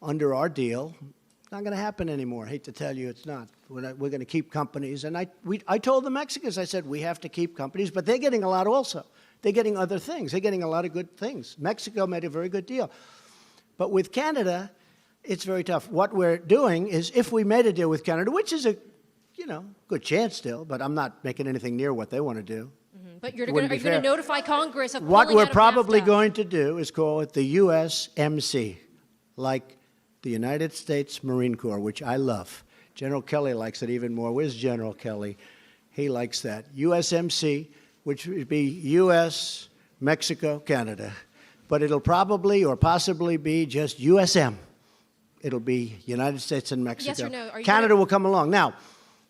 Under our deal, it's not going to happen anymore. I hate to tell you, it's not. We're going to keep companies. And I told the Mexicans, I said, we have to keep companies, but they're getting a lot also. They're getting other things. They're getting a lot of good things. Mexico made a very good deal. But with Canada, it's very tough. What we're doing is, if we made a deal with Canada, which is a, good chance still, but I'm not making anything near what they want to do. But are you going to notify Congress of what pulling we're out of probably NAFTA? going to do is call it the USMC, like the United States Marine Corps, which I love. General Kelly likes it even more. Where's General Kelly? He likes that. USMC, which would be US, Mexico, Canada. But it'll probably or possibly be just USM. It'll be United States and Mexico. Yes or no? Are you Canada will come along. Now,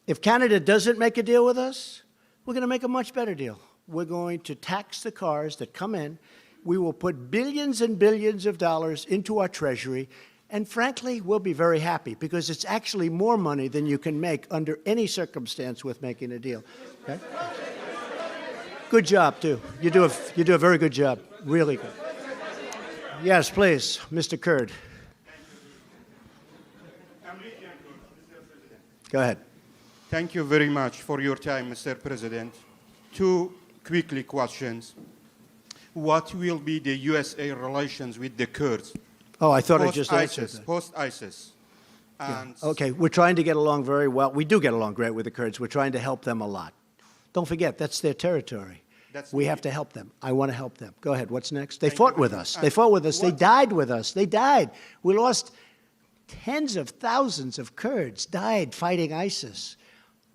if Canada doesn't make a deal with us, we're going to make a much better deal. We're going to tax the cars that come in. We will put billions and billions of dollars into our treasury. And frankly, we'll be very happy because it's actually more money than you can make under any circumstance with making a deal. Okay? Good job, too. You do a very good job. Really good. Yes, please, Mr. Kurd. Go ahead. Thank you very much for your time, Mr. President. Two quickly questions. What will be the USA relations with the Kurds? Oh, I thought I just answered that. Post-ISIS. And Okay, we're trying to get along very well. We do get along great with the Kurds. We're trying to help them a lot. Don't forget, that's their territory. We have to help them. I want to help them. Go ahead. What's next? They fought with us. They fought with us. They died with us. They died. We lost tens of thousands of Kurds died fighting ISIS.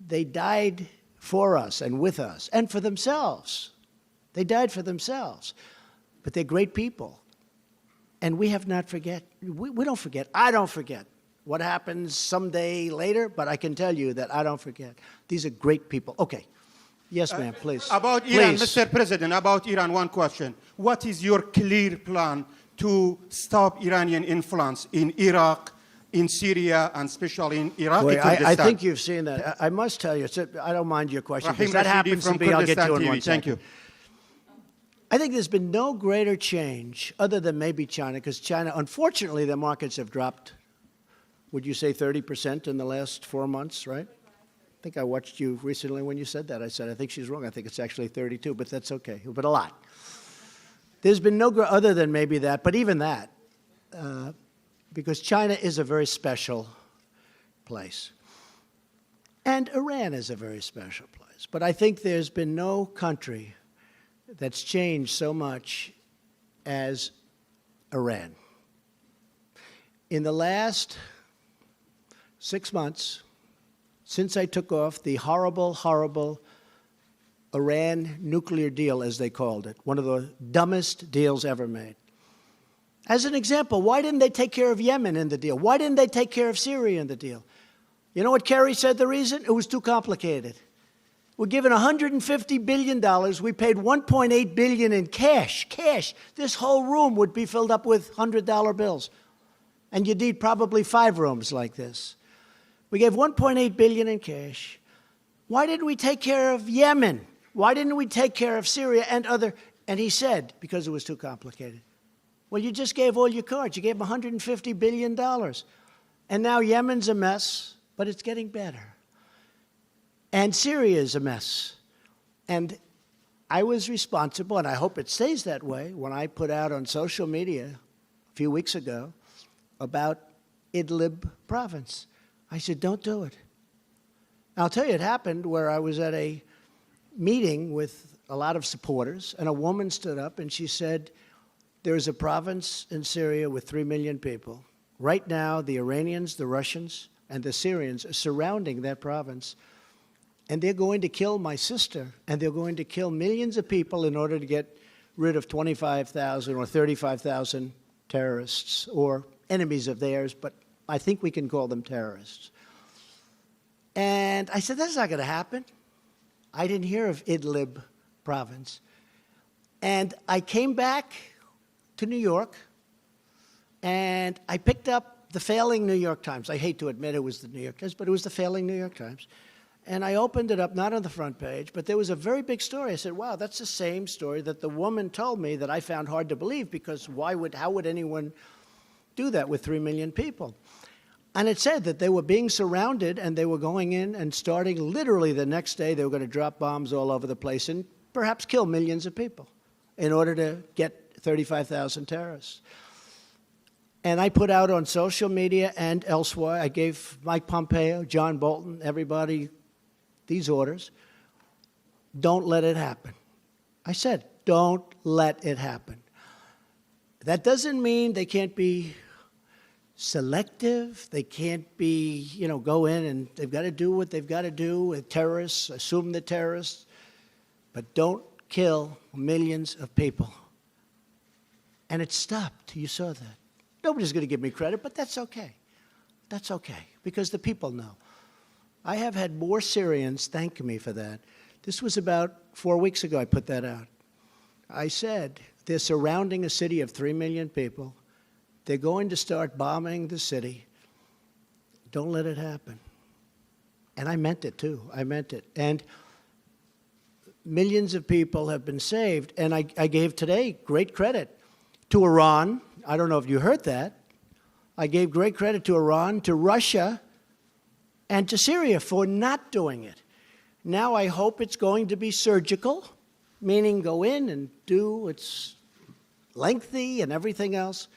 They died for us and with us and for themselves. They died for themselves. But they're great people. And we have not forget. We don't forget. I don't forget what happens someday later, but I can tell you that I don't forget. These are great people. Okay. Yes, ma'am, please. About Iran, Mr. President, about Iran, one question. What is your clear plan to stop Iranian influence in Iraq, in Syria, and especially in Iraq? Boy, I think you've seen that. I must tell you, I don't mind your question, because that happens to be, I'll get to in 1 second. Thank you. I think there's been no greater change, other than maybe China, because China, unfortunately, their markets have dropped, would you say 30% in the last 4 months, right? I think I watched you recently when you said that. I said, I think she's wrong. I think it's actually 32, but that's okay. But a lot. There's been no, other than maybe that, but even that, because China is a very special place. And Iran is a very special place. But I think there's been no country that's changed so much as Iran. In the last 6 months, since I took off the horrible, horrible Iran nuclear deal, as they called it, one of the dumbest deals ever made. As an example, why didn't they take care of Yemen in the deal? Why didn't they take care of Syria in the deal? You know what Kerry said the reason? It was too complicated. We're given $150 billion. We paid $1.8 billion in cash. Cash. This whole room would be filled up with $100 bills. And you'd need probably 5 rooms like this. We gave $1.8 billion in cash. Why didn't we take care of Yemen? Why didn't we take care of Syria and other? And he said, because it was too complicated. Well, you just gave all your cards. You gave them $150 billion. And now Yemen's a mess, but it's getting better. And Syria is a mess. And I was responsible, and I hope it stays that way, when I put out on social media a few weeks ago about Idlib province. I said, don't do it. I'll tell you, it happened where I was at a meeting with a lot of supporters, and a woman stood up and she said, there's a province in Syria with 3 million people. Right now, the Iranians, the Russians, and the Syrians are surrounding that province. And they're going to kill my sister, and they're going to kill millions of people in order to get rid of 25,000 or 35,000 terrorists or enemies of theirs, but I think we can call them terrorists. And I said, that's not going to happen. I didn't hear of Idlib province. And I came back to New York, and I picked up the failing New York Times. I hate to admit it was the New York Times, but it was the failing New York Times. And I opened it up, not on the front page, but there was a very big story. I said, wow, that's the same story that the woman told me that I found hard to believe, because how would anyone do that with 3 million people? And it said that they were being surrounded and they were going in and starting literally the next day, they were going to drop bombs all over the place and perhaps kill millions of people in order to get 35,000 terrorists. And I put out on social media and elsewhere, I gave Mike Pompeo, John Bolton, everybody these orders. Don't let it happen. I said, don't let it happen. That doesn't mean they can't be selective. They can't be, go in and they've got to do what they've got to do with terrorists, assume they're terrorists, but don't kill millions of people. And it stopped. You saw that. Nobody's going to give me credit, but that's okay. That's okay, because the people know. I have had more Syrians thank me for that. This was about 4 weeks ago I put that out. I said, they're surrounding a city of 3 million people. They're going to start bombing the city. Don't let it happen. And I meant it, too. I meant it. And millions of people have been saved. And I gave today great credit to Iran. I don't know if you heard that. I gave great credit to Iran, to Russia, and to Syria for not doing it. Now I hope it's going to be surgical, meaning go in and do, it's lengthy and everything else,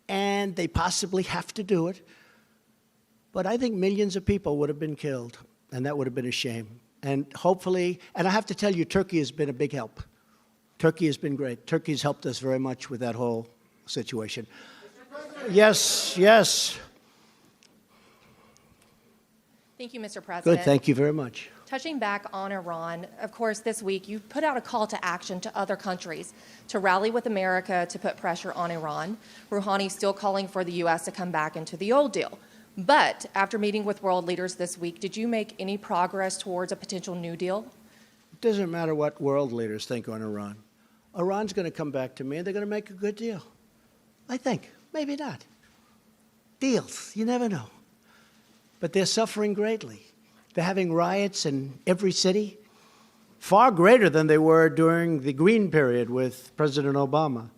and they possibly have to do it. But I think millions of people would have been killed, and that would have been a shame. And hopefully, and I have to tell you, Turkey has been a big help. Turkey has been great. Turkey's helped us very much with that whole situation. Yes, yes. Thank you, Mr. President. Good, thank you very much. Touching back on Iran, of course, this week you put out a call to action to other countries to rally with America to put pressure on Iran. Rouhani's still calling for the U.S. to come back into the old deal. But after meeting with world leaders this week, did you make any progress towards a potential new deal? It doesn't matter what world leaders think on Iran. Iran's going to come back to me and they're going to make a good deal. I think. Maybe not. Deals. You never know. But they're suffering greatly. They're having riots in every city, far greater than they were during the Green period with President Obama.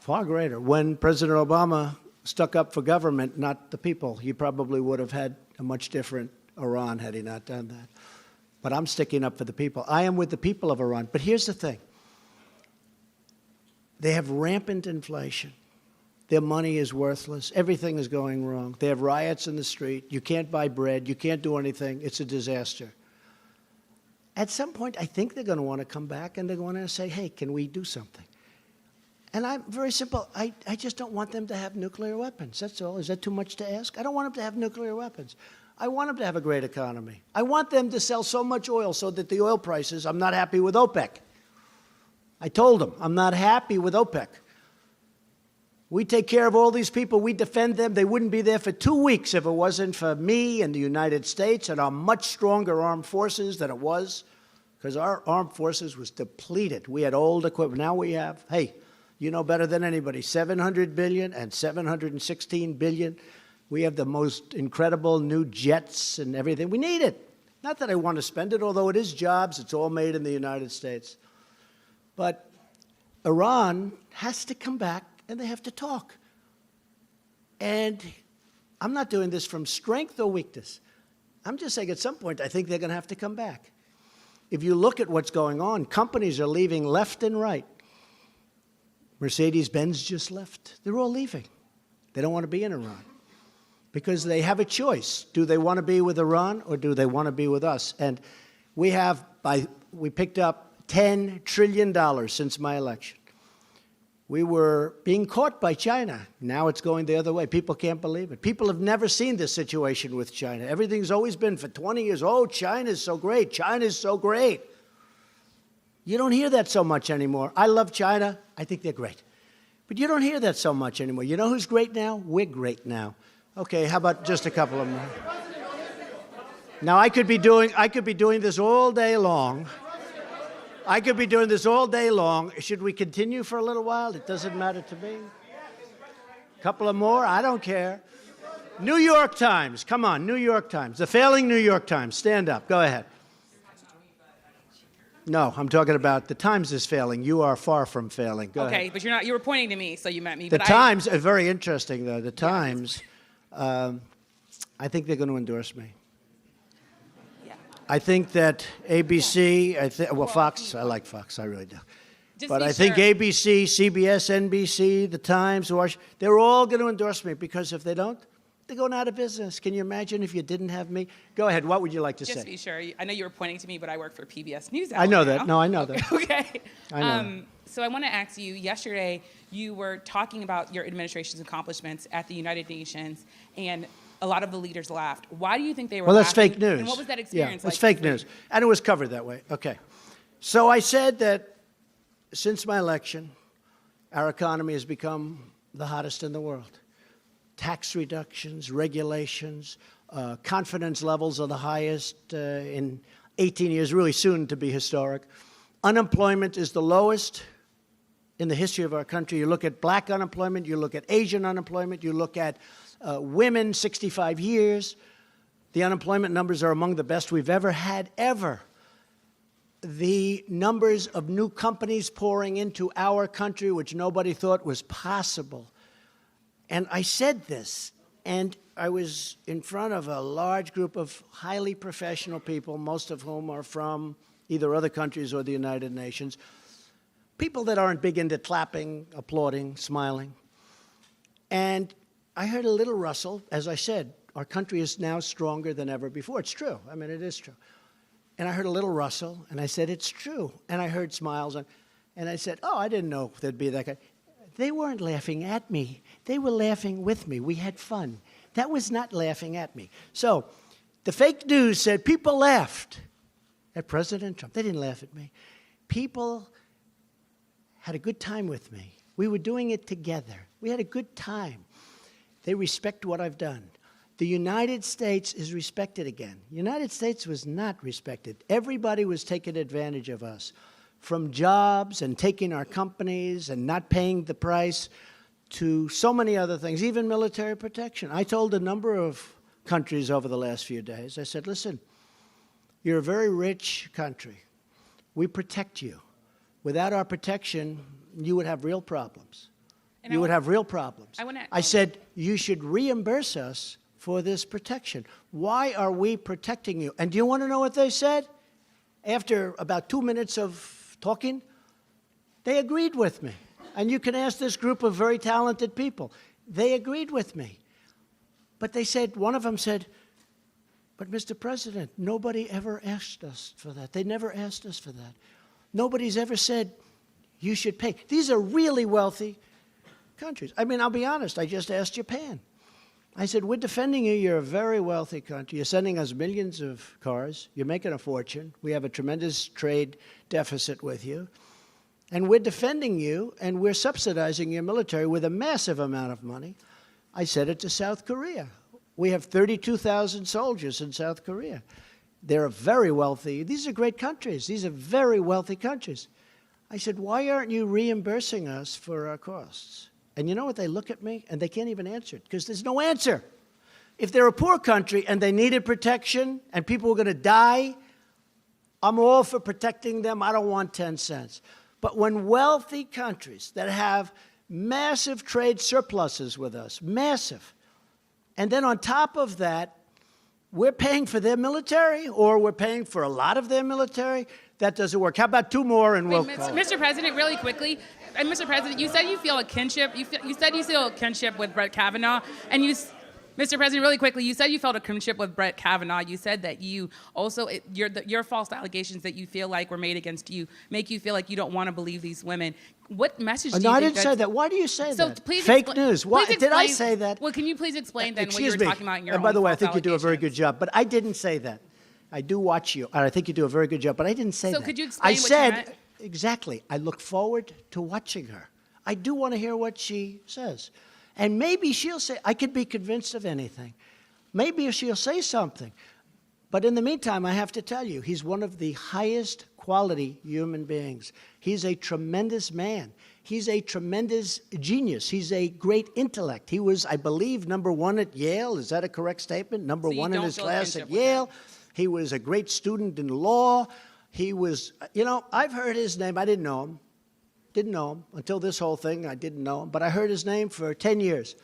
Far greater. When President Obama stuck up for government, not the people, he probably would have had a much different Iran had he not done that. But I'm sticking up for the people. I am with the people of Iran. But here's the thing. They have rampant inflation. Their money is worthless. Everything is going wrong. They have riots in the street. You can't buy bread. You can't do anything. It's a disaster. At some point, I think they're going to want to come back and they're going to say, hey, can we do something? And I'm very simple. I just don't want them to have nuclear weapons. That's all. Is that too much to ask? I don't want them to have nuclear weapons. I want them to have a great economy. I want them to sell so much oil so that the oil prices, I'm not happy with OPEC. I told them, I'm not happy with OPEC. We take care of all these people. We defend them. They wouldn't be there for 2 weeks if it wasn't for me and the United States and our much stronger armed forces than it was, because our armed forces was depleted. We had old equipment. Now we have, hey, you know better than anybody, $700 billion and $716 billion. We have the most incredible new jets and everything. We need it. Not that I want to spend it, although it is jobs. It's all made in the United States. But Iran has to come back and they have to talk. And I'm not doing this from strength or weakness. I'm just saying at some point I think they're going to have to come back. If you look at what's going on, companies are leaving left and right. Mercedes-Benz just left. They're all leaving. They don't want to be in Iran because they have a choice. Do they want to be with Iran or do they want to be with us? And we picked up $10 trillion since my election. We were being caught by China. Now it's going the other way. People can't believe it. People have never seen this situation with China. Everything's always been for 20 years, oh, China's so great. China's so great. You don't hear that so much anymore. I love China. I think they're great. But you don't hear that so much anymore. You know who's great now? We're great now. Okay, how about just a couple of more? Now, I could be doing this all day long. I could be doing this all day long. Should we continue for a little while? It doesn't matter to me. A couple of more? I don't care. New York Times. Come on, New York Times. The failing New York Times. Stand up. Go ahead. No, I'm talking about the Times is failing. You are far from failing. Go ahead. Okay, but you're not. You were pointing to me, so you meant me. The but Times, very interesting though. The Times, I think they're going to endorse me. Yeah. I think that ABC, well, Fox, I like Fox, I really do. Just But be I think sure. ABC, CBS, NBC, The Times, they're all going to endorse me because if they don't, they're going out of business. Can you imagine if you didn't have me? Go ahead. What would you like to Just say? be sure. I know you were pointing to me, but I work for PBS News. I know now. that. No, I know that. Okay. I know that. So I want to ask you. Yesterday, you were talking about your administration's accomplishments at the United Nations, and a lot of the leaders laughed. Why do you think they were? Well, that's laughing? fake news. And what was that Yeah, experience like? it's fake news. And it was covered that way. Okay. So I said that since my election, our economy has become the hottest in the world. Tax reductions, regulations, confidence levels are the highest in 18 years, really soon to be historic. Unemployment is the lowest in the history of our country. You look at black unemployment, you look at Asian unemployment, you look at women 65 years. The unemployment numbers are among the best we've ever had, ever. The numbers of new companies pouring into our country, which nobody thought was possible. And I said this, and I was in front of a large group of highly professional people, most of whom are from either other countries or the United Nations, people that aren't big into clapping, applauding, smiling. And I heard a little rustle. As I said, our country is now stronger than ever before. It's true. I mean, it is true. And I heard a little rustle, and I said, it's true. And I heard smiles, and I said, oh, I didn't know there'd be that kind. They weren't laughing at me. They were laughing with me. We had fun. That was not laughing at me. So the fake news said people laughed at President Trump. They didn't laugh at me. People had a good time with me. We were doing it together. We had a good time. They respect what I've done. The United States is respected again. The United States was not respected. Everybody was taking advantage of us, from jobs and taking our companies and not paying the price to so many other things, even military protection. I told a number of countries over the last few days, I said, listen, you're a very rich country. We protect you. Without our protection, you would have real problems. You would have real problems. I said, you should reimburse us for this protection. Why are we protecting you? And do you want to know what they said? After about 2 minutes of talking, they agreed with me. And you can ask this group of very talented people. They agreed with me. But they said, one of them said, but Mr. President, nobody ever asked us for that. They never asked us for that. Nobody's ever said, you should pay. These are really wealthy countries. I mean, I'll be honest, I just asked Japan. I said, we're defending you. You're a very wealthy country. You're sending us millions of cars. You're making a fortune. We have a tremendous trade deficit with you. And we're defending you, and we're subsidizing your military with a massive amount of money. I said it to South Korea. We have 32,000 soldiers in South Korea. They're very wealthy. These are great countries. These are very wealthy countries. I said, why aren't you reimbursing us for our costs? And you know what? They look at me, and they can't even answer it, because there's no answer. If they're a poor country and they needed protection and people were going to die, I'm all for protecting them. I don't want 10 cents. But when wealthy countries that have massive trade surpluses with us, massive, and then on top of that, we're paying for their military, or we're paying for a lot of their military, that doesn't work. How about 2 more and we'll call it? Mr. President, really quickly, and Mr. President, you said you feel a kinship. You said you feel a kinship with Brett Kavanaugh, and Mr. President, really quickly, you said you felt a kinship with Brett Kavanaugh. You said that you also, your false allegations that you feel like were made against you make you feel like you don't want to believe these women. What message do you think No, I didn't say that. Why do you say that? Please Fake news. Why did I say that? Well, can you please explain then what you Excuse were me. talking about in your And by own the way, I false think you do a very good allegations? job, but I didn't say that. I do watch you, and I think you do a very good job, but I didn't say that. So could you explain I what you said, meant? exactly, I look forward to watching her. I do want to hear what she says. And maybe she'll say, I could be convinced of anything. Maybe she'll say something. But in the meantime, I have to tell you, he's one of the highest quality human beings. He's a tremendous man. He's a tremendous genius. He's a great intellect. He was, I believe, #1 at Yale. Is that a correct statement? Number So you one in don't his feel a class kinship at with Yale. He was a great student in law. He was, you know, I've heard his name. I didn't know him. Didn't know him. Until this whole thing, I didn't know him. But I heard his name for 10 years.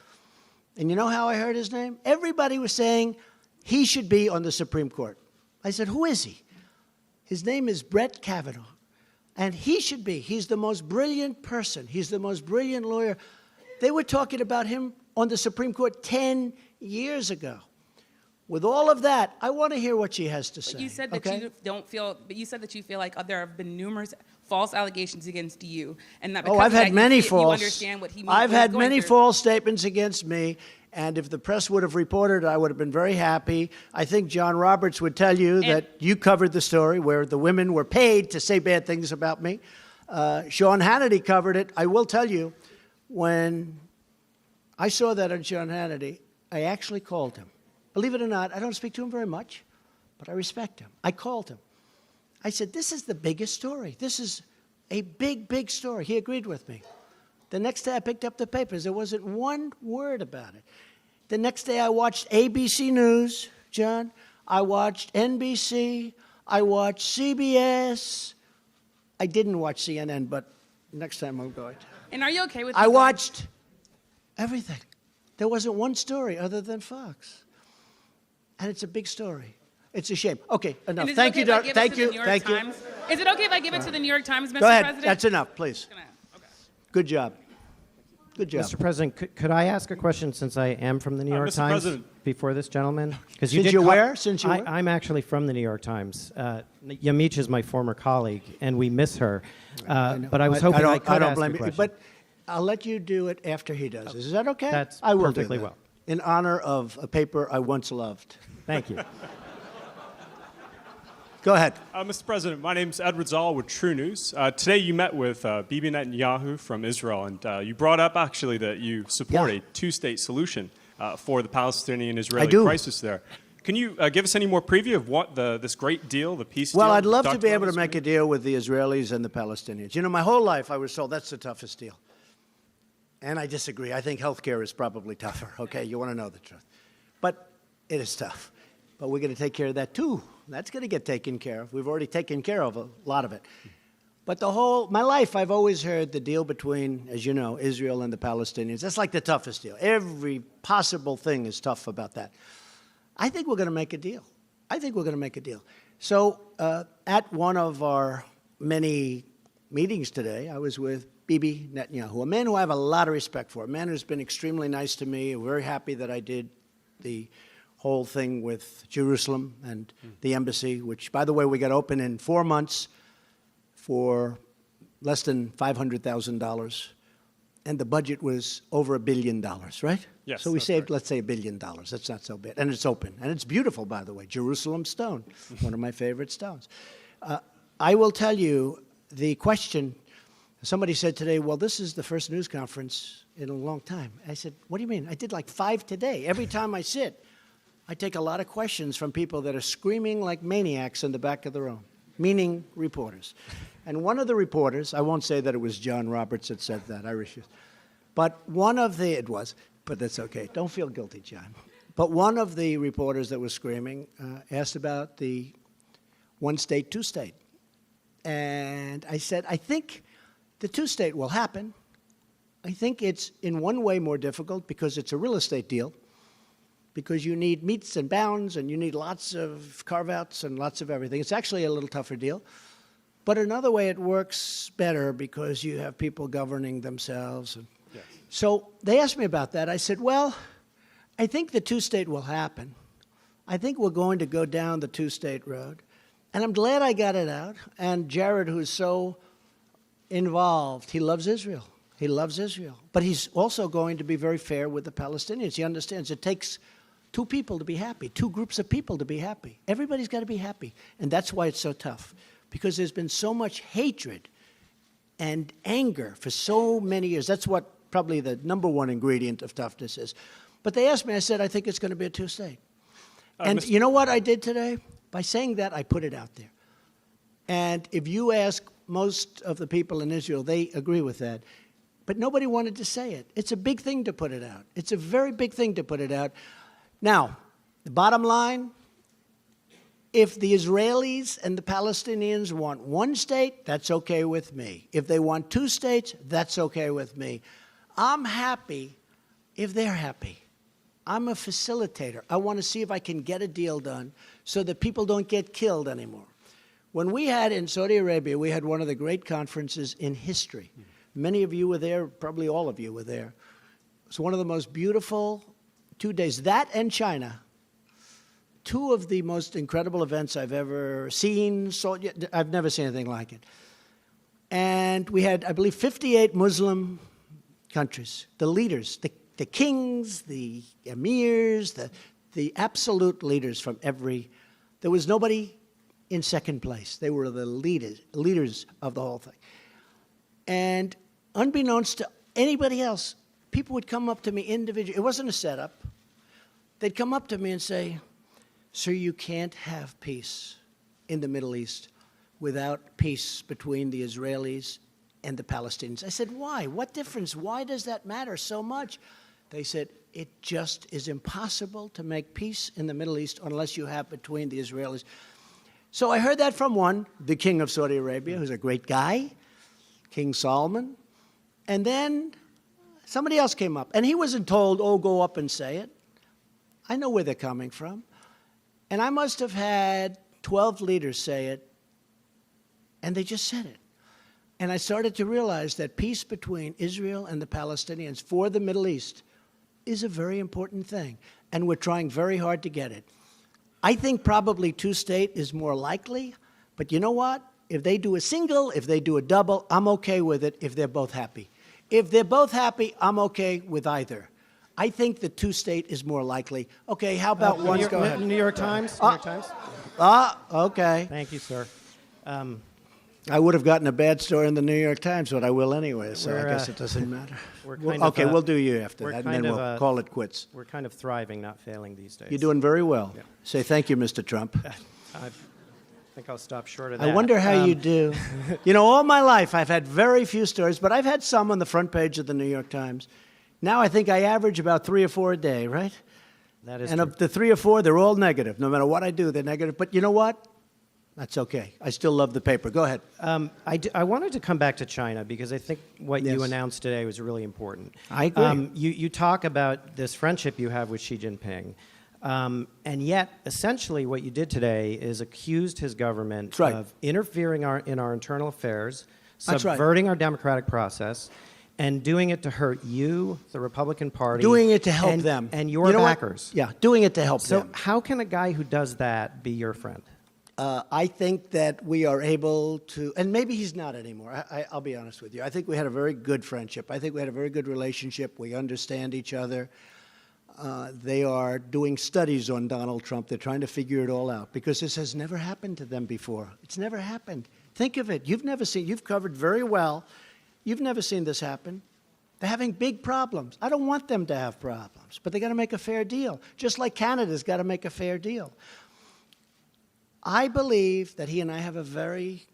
And you know how I heard his name? Everybody was saying he should be on the Supreme Court. I said, who is he? His name is Brett Kavanaugh. And he should be. He's the most brilliant person. He's the most brilliant lawyer. They were talking about him on the Supreme Court 10 years ago. With all of that, I want to hear what she has to say. But you said that okay? you don't feel. But you said that you feel like there have been numerous false allegations against you, and that Oh, because I've of that, had many you false. understand what he means. I've what he's had going many through. false statements against me, and if the press would have reported, I would have been very happy. I think John Roberts would tell you that you covered the story where the women were paid to say bad things about me. Sean Hannity covered it. I will tell you, when I saw that on Sean Hannity, I actually called him. Believe it or not, I don't speak to him very much, but I respect him. I called him. I said, this is the biggest story. This is a big, big story. He agreed with me. The next day I picked up the papers. There wasn't one word about it. The next day I watched ABC News, John. I watched NBC. I watched CBS. I didn't watch CNN, but next time I'm going to. And are you okay with? I watched everything. There wasn't one story other than Fox. And it's a big story. It's a shame. Okay, enough. And is it Thank okay you, if I Doc. give it Thank to the you. New York Thank you. Times? Is it okay if I give it to the New York Times, Mr. Go ahead. President? That's enough, please. Good job. Good job. Mr. President, could I ask a question since I am from the New York Mr. Times President. before this gentleman? Because Since you're where? Since you're where? I'm actually from the New York Times. Yamiche is my former colleague, and we miss her. But I was hoping I could ask blame a you, question. but I'll let you do it after he does. Is that okay? That's I will perfectly do that. well. In honor of a paper I once loved. Thank you. Go ahead. Mr. President, my name is Edward Zoll with True News. Today you met with Bibi Netanyahu from Israel, and you brought up actually that you support a two-state solution for the Palestinian-Israeli crisis there. Can you give us any more preview of what this great deal, the peace deal? Well, I'd love to Dr. be able to Roberts make a deal with the Israelis and the Palestinians. You know, my whole life I was told that's the toughest deal. And I disagree. I think health care is probably tougher, okay? You want to know the truth. But it is tough. But we're going to take care of that, too. That's going to get taken care of. We've already taken care of a lot of it. But my life, I've always heard the deal between, as you know, Israel and the Palestinians. That's like the toughest deal. Every possible thing is tough about that. I think we're going to make a deal. I think we're going to make a deal. So at one of our many meetings today, I was with Bibi Netanyahu, a man who I have a lot of respect for, a man who's been extremely nice to me. I'm very happy that I did the whole thing with Jerusalem and the embassy, which, by the way, we got open in 4 months for less than $500,000. And the budget was over $1 billion, right? Yes, so we that's saved, let's say, $1 billion. That's not so bad. And it's open. And it's beautiful, by the way. Jerusalem stone, one of my favorite stones. I will tell you the question. Somebody said today, well, this is the first news conference in a long time. I said, what do you mean? I did like 5 today. Every time I sit, I take a lot of questions from people that are screaming like maniacs in the back of the room, meaning reporters. And one of the reporters, I won't say that it was John Roberts that said that, I refuse. But it was, but that's okay. Don't feel guilty, John. But one of the reporters that was screaming asked about the one state, two state. And I said, I think the two state will happen. I think it's in one way more difficult because it's a real estate deal, because you need meets and bounds and you need lots of carve-outs and lots of everything. It's actually a little tougher deal. But another way it works better because you have people governing themselves. Yes. So they asked me about that. I said, well, I think the two-state will happen. I think we're going to go down the two-state road. And I'm glad I got it out. And Jared, who's so involved, he loves Israel. He loves Israel. But he's also going to be very fair with the Palestinians. He understands it takes two people to be happy, two groups of people to be happy. Everybody's got to be happy. And that's why it's so tough, because there's been so much hatred and anger for so many years. That's what probably the number one ingredient of toughness is. But they asked me, I said, I think it's going to be a two-state. And you know what I did today? By saying that, I put it out there. And if you ask most of the people in Israel, they agree with that. But nobody wanted to say it. It's a big thing to put it out. It's a very big thing to put it out. Now, the bottom line, if the Israelis and the Palestinians want one state, that's okay with me. If they want two states, that's okay with me. I'm happy if they're happy. I'm a facilitator. I want to see if I can get a deal done so that people don't get killed anymore. When we had in Saudi Arabia, we had one of the great conferences in history. Many of you were there, probably all of you were there. It was one of the most beautiful 2 days. That and China, two of the most incredible events I've ever seen. I've never seen anything like it. And we had, I believe, 58 Muslim countries, the leaders, the kings, the emirs, the absolute leaders from every. There was nobody in second place. They were the leaders of the whole thing. And unbeknownst to anybody else, people would come up to me individually. It wasn't a setup. They'd come up to me and say, "Sir, you can't have peace in the Middle East without peace between the Israelis and the Palestinians." I said, "Why? What difference? Why does that matter so much?" They said, "It just is impossible to make peace in the Middle East unless you have between the Israelis." So I heard that from one, the king of Saudi Arabia, who's a great guy, King Solomon. And then somebody else came up. And he wasn't told, "Oh, go up and say it." I know where they're coming from. And I must have had 12 leaders say it, and they just said it. And I started to realize that peace between Israel and the Palestinians for the Middle East is a very important thing. And we're trying very hard to get it. I think probably two-state is more likely, but you know what? If they do a single, if they do a double, I'm okay with it if they're both happy. If they're both happy, I'm okay with either. I think the two-state is more likely. Okay, how about one? Go ahead. New York Times? New York Times? Okay. Thank you, sir. I would have gotten a bad story in the New York Times, but I will anyway, so I guess it doesn't matter. We'll do you after that, and then we'll call it quits. We're kind of thriving, not failing these days. You're doing very well. Yeah. Say thank you, Mr. Trump. I think I'll stop short of that. I wonder how you do. You know, all my life I've had very few stories, but I've had some on the front page of the New York Times. Now I think I average about 3 or 4 a day, right? That is and true. of the 3 or 4, they're all negative. No matter what I do, they're negative. But you know what? That's okay. I still love the paper. Go ahead. I wanted to come back to China because I think what Yes. you announced today was really important. I agree. You talk about this friendship you have with Xi Jinping, and yet essentially what you did today is accused his government That's right. of interfering in our internal affairs, That's right. subverting our democratic process, and doing it to hurt you, the Republican Party. Doing it to help and, them. And your You know what? backers. Yeah, doing it to help them. So how can a guy who does that be your friend? I think that we are able to, and maybe he's not anymore. I'll be honest with you. I think we had a very good friendship. I think we had a very good relationship. We understand each other. They are doing studies on Donald Trump. They're trying to figure it all out because this has never happened to them before. It's never happened. Think of it. You've covered very well. You've never seen this happen. They're having big problems. I don't want them to have problems, but they got to make a fair deal, just like Canada's got to make a fair deal. I believe that he and I have a very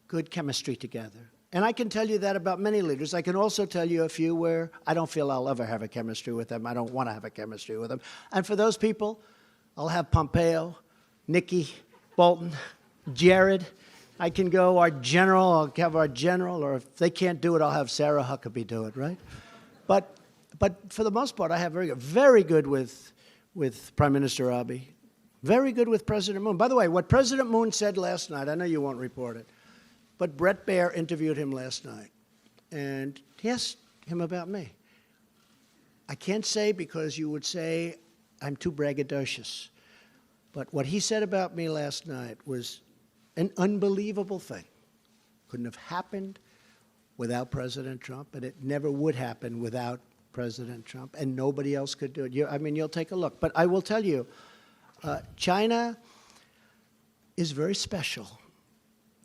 good chemistry together. And I can tell you that about many leaders. I can also tell you a few where I don't feel I'll ever have a chemistry with them. I don't want to have a chemistry with them. And for those people, I'll have Pompeo, Nikki, Bolton, Jared. I can go our general, I'll have our general, or if they can't do it, I'll have Sarah Huckabee do it, right? But for the most part, I have very good with Prime Minister Abiy. Very good with President Moon. By the way, what President Moon said last night, I know you won't report it, but Brett Baer interviewed him last night, and he asked him about me. I can't say because you would say I'm too braggadocious, but what he said about me last night was an unbelievable thing. Couldn't have happened without President Trump, and it never would happen without President Trump, and nobody else could do it. You'll take a look. But I will tell you, China is very special,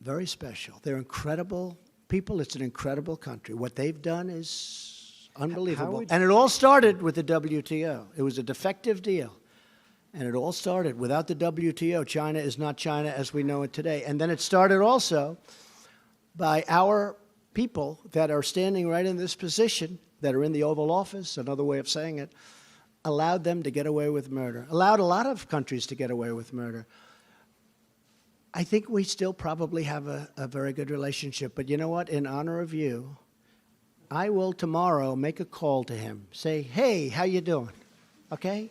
very special. They're incredible people. It's an incredible country. What they've done is unbelievable. And it all started with the WTO. It was a defective deal. And it all started without the WTO. China is not China as we know it today. And then it started also by our people that are standing right in this position, that are in the Oval Office, another way of saying it, allowed them to get away with murder, allowed a lot of countries to get away with murder. I think we still probably have a very good relationship. But you know what? In honor of you, I will tomorrow make a call to him. Say, hey, how you doing? Okay?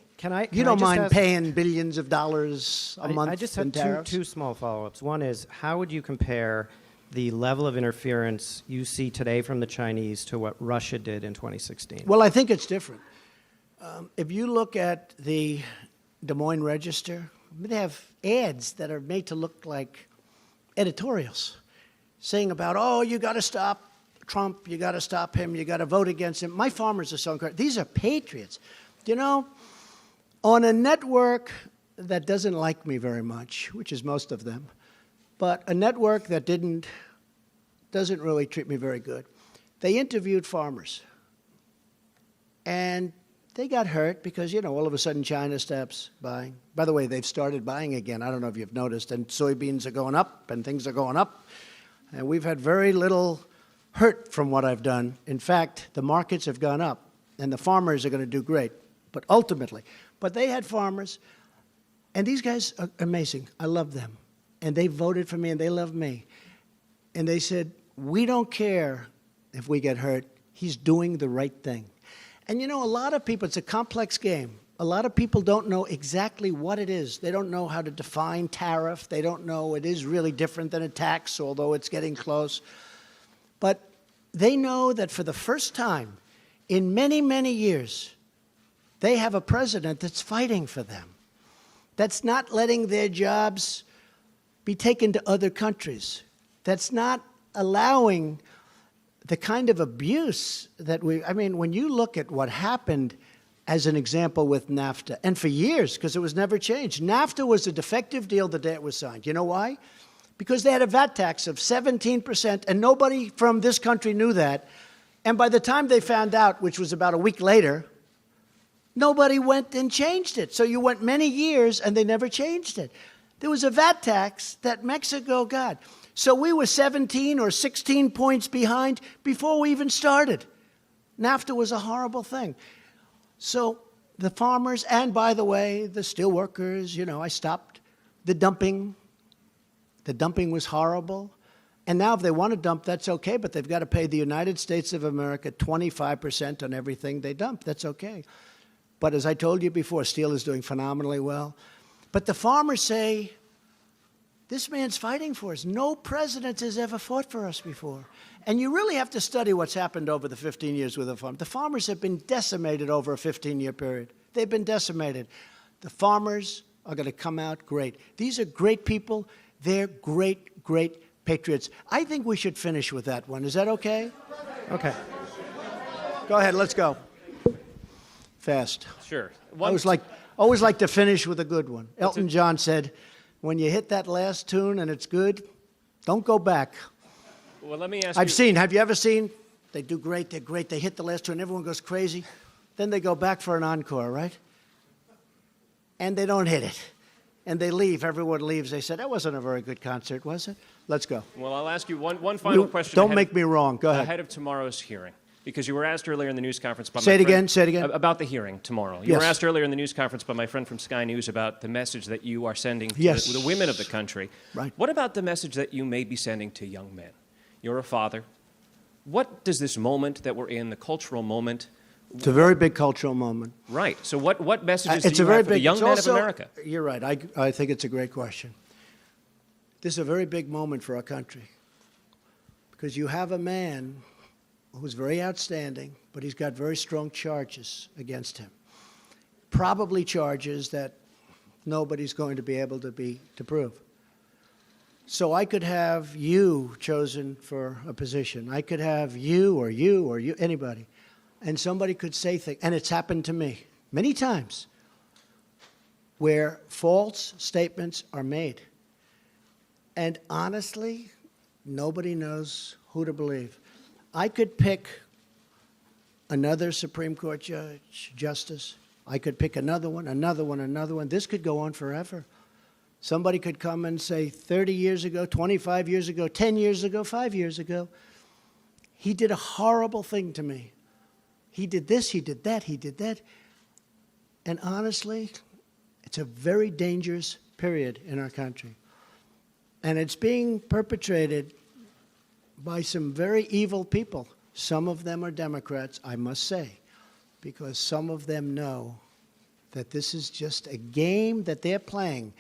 You don't mind paying billions of dollars a month I just in had tariffs? two small follow-ups. One is, how would you compare the level of interference you see today from the Chinese to what Russia did in 2016? Well, I think it's different. If you look at the Des Moines Register, they have ads that are made to look like editorials saying about, oh, you got to stop Trump, you got to stop him, you got to vote against him. My farmers are so incredible. These are patriots. You know, on a network that doesn't like me very much, which is most of them, but a network that doesn't really treat me very good, they interviewed farmers. And they got hurt because, you know, all of a sudden China stops buying. By the way, they've started buying again. I don't know if you've noticed. And soybeans are going up and things are going up. And we've had very little hurt from what I've done. In fact, the markets have gone up and the farmers are going to do great. But ultimately, they had farmers, and these guys are amazing. I love them. And they voted for me and they love me. And they said, we don't care if we get hurt. He's doing the right thing. And you know, a lot of people, it's a complex game. A lot of people don't know exactly what it is. They don't know how to define tariff. They don't know it is really different than a tax, although it's getting close. But they know that for the first time in many, many years, they have a president that's fighting for them, that's not letting their jobs be taken to other countries, that's not allowing the kind of abuse that I mean, when you look at what happened as an example with NAFTA, and for years, because it was never changed, NAFTA was a defective deal the day it was signed. You know why? Because they had a VAT tax of 17%, and nobody from this country knew that. And by the time they found out, which was about a week later, nobody went and changed it. So you went many years, and they never changed it. There was a VAT tax that Mexico got. So we were 17 or 16 points behind before we even started. NAFTA was a horrible thing. So the farmers, and by the way, the steel workers, you know, I stopped the dumping. The dumping was horrible. And now if they want to dump, that's okay, but they've got to pay the United States of America 25% on everything they dump. That's okay. But as I told you before, steel is doing phenomenally well. But the farmers say, this man's fighting for us. No president has ever fought for us before. And you really have to study what's happened over the 15 years with the farmers. The farmers have been decimated over a 15-year period. They've been decimated. The farmers are going to come out great. These are great people. They're great, great patriots. I think we should finish with that one. Is that okay? Okay. Go ahead. Let's go. Fast. Sure. Always like to finish with a good one. Elton John said, when you hit that last tune and it's good, don't go back. Well, let me ask have you ever seen? They do great, they're great, they hit the last tune, everyone goes crazy. Then they go back for an encore, right? And they don't hit it. And they leave, everyone leaves. They said, that wasn't a very good concert, was it? Let's go. Well, I'll ask you one final question. Don't make me wrong, go ahead. Ahead of tomorrow's hearing. Because you were asked earlier in the news conference by Say it again. About the hearing tomorrow. You were asked earlier in the news conference by my friend from Sky News about the message that you are sending to the women of the country. Right. What about the message that you may be sending to young men? You're a father. What does this moment that we're in, the cultural moment... It's a very big cultural moment. Right. So what messages do you have for the young men of America? You're right. I think it's a great question. This is a very big moment for our country. Because you have a man who's very outstanding, but he's got very strong charges against him. Probably charges that nobody's going to be able to prove. So I could have you chosen for a position. I could have you, anybody. And somebody could say things, and it's happened to me many times, where false statements are made. And honestly, nobody knows who to believe. I could pick another Supreme Court justice, I could pick another one, another one, another one. This could go on forever. Somebody could come and say 30 years ago, 25 years ago, 10 years ago, 5 years ago, he did a horrible thing to me. He did this, he did that, he did that. And honestly, it's a very dangerous period in our country. And it's being perpetrated by some very evil people. Some of them are Democrats, I must say, because some of them know that this is just a game that they're playing.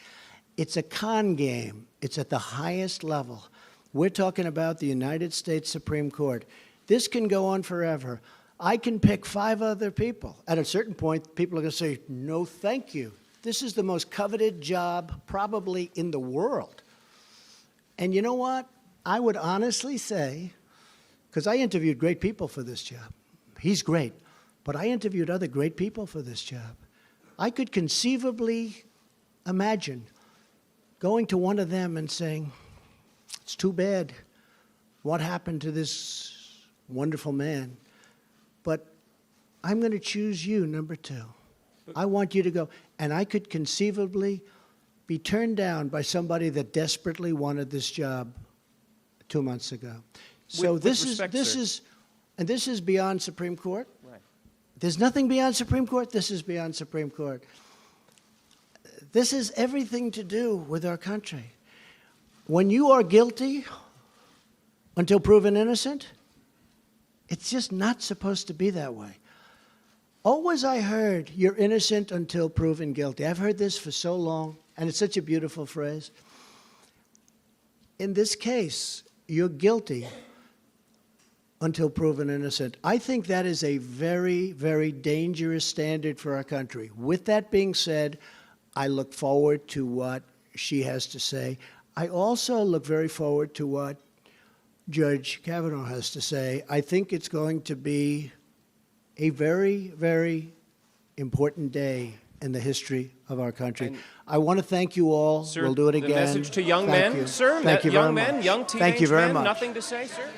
It's a con game. It's at the highest level. We're talking about the United States Supreme Court. This can go on forever. I can pick 5 other people. At a certain point, people are going to say, no, thank you. This is the most coveted job probably in the world. And you know what? I would honestly say, because I interviewed great people for this job. He's great. But I interviewed other great people for this job. I could conceivably imagine going to one of them and saying, it's too bad what happened to this wonderful man, but I'm going to choose you, number 2. I want you to go. And I could conceivably be turned down by somebody that desperately wanted this job 2 months ago. So With this respect, is, and this is beyond Supreme Court. Right. There's nothing beyond Supreme Court. This is beyond Supreme Court. This is everything to do with our country. When you are guilty until proven innocent, it's just not supposed to be that way. Always I heard, you're innocent until proven guilty. I've heard this for so long, and it's such a beautiful phrase. In this case, you're guilty until proven innocent. I think that is a very, very dangerous standard for our country. With that being said, I look forward to what she has to say. I also look very forward to what Judge Kavanaugh has to say. I think it's going to be a very, very important day in the history of our country. And I want to thank you all. Sir, We'll do it again. The message to young Thank men, you. sir, Thank you young very men, much. young teenage Thank you very men, much. nothing to say, sir?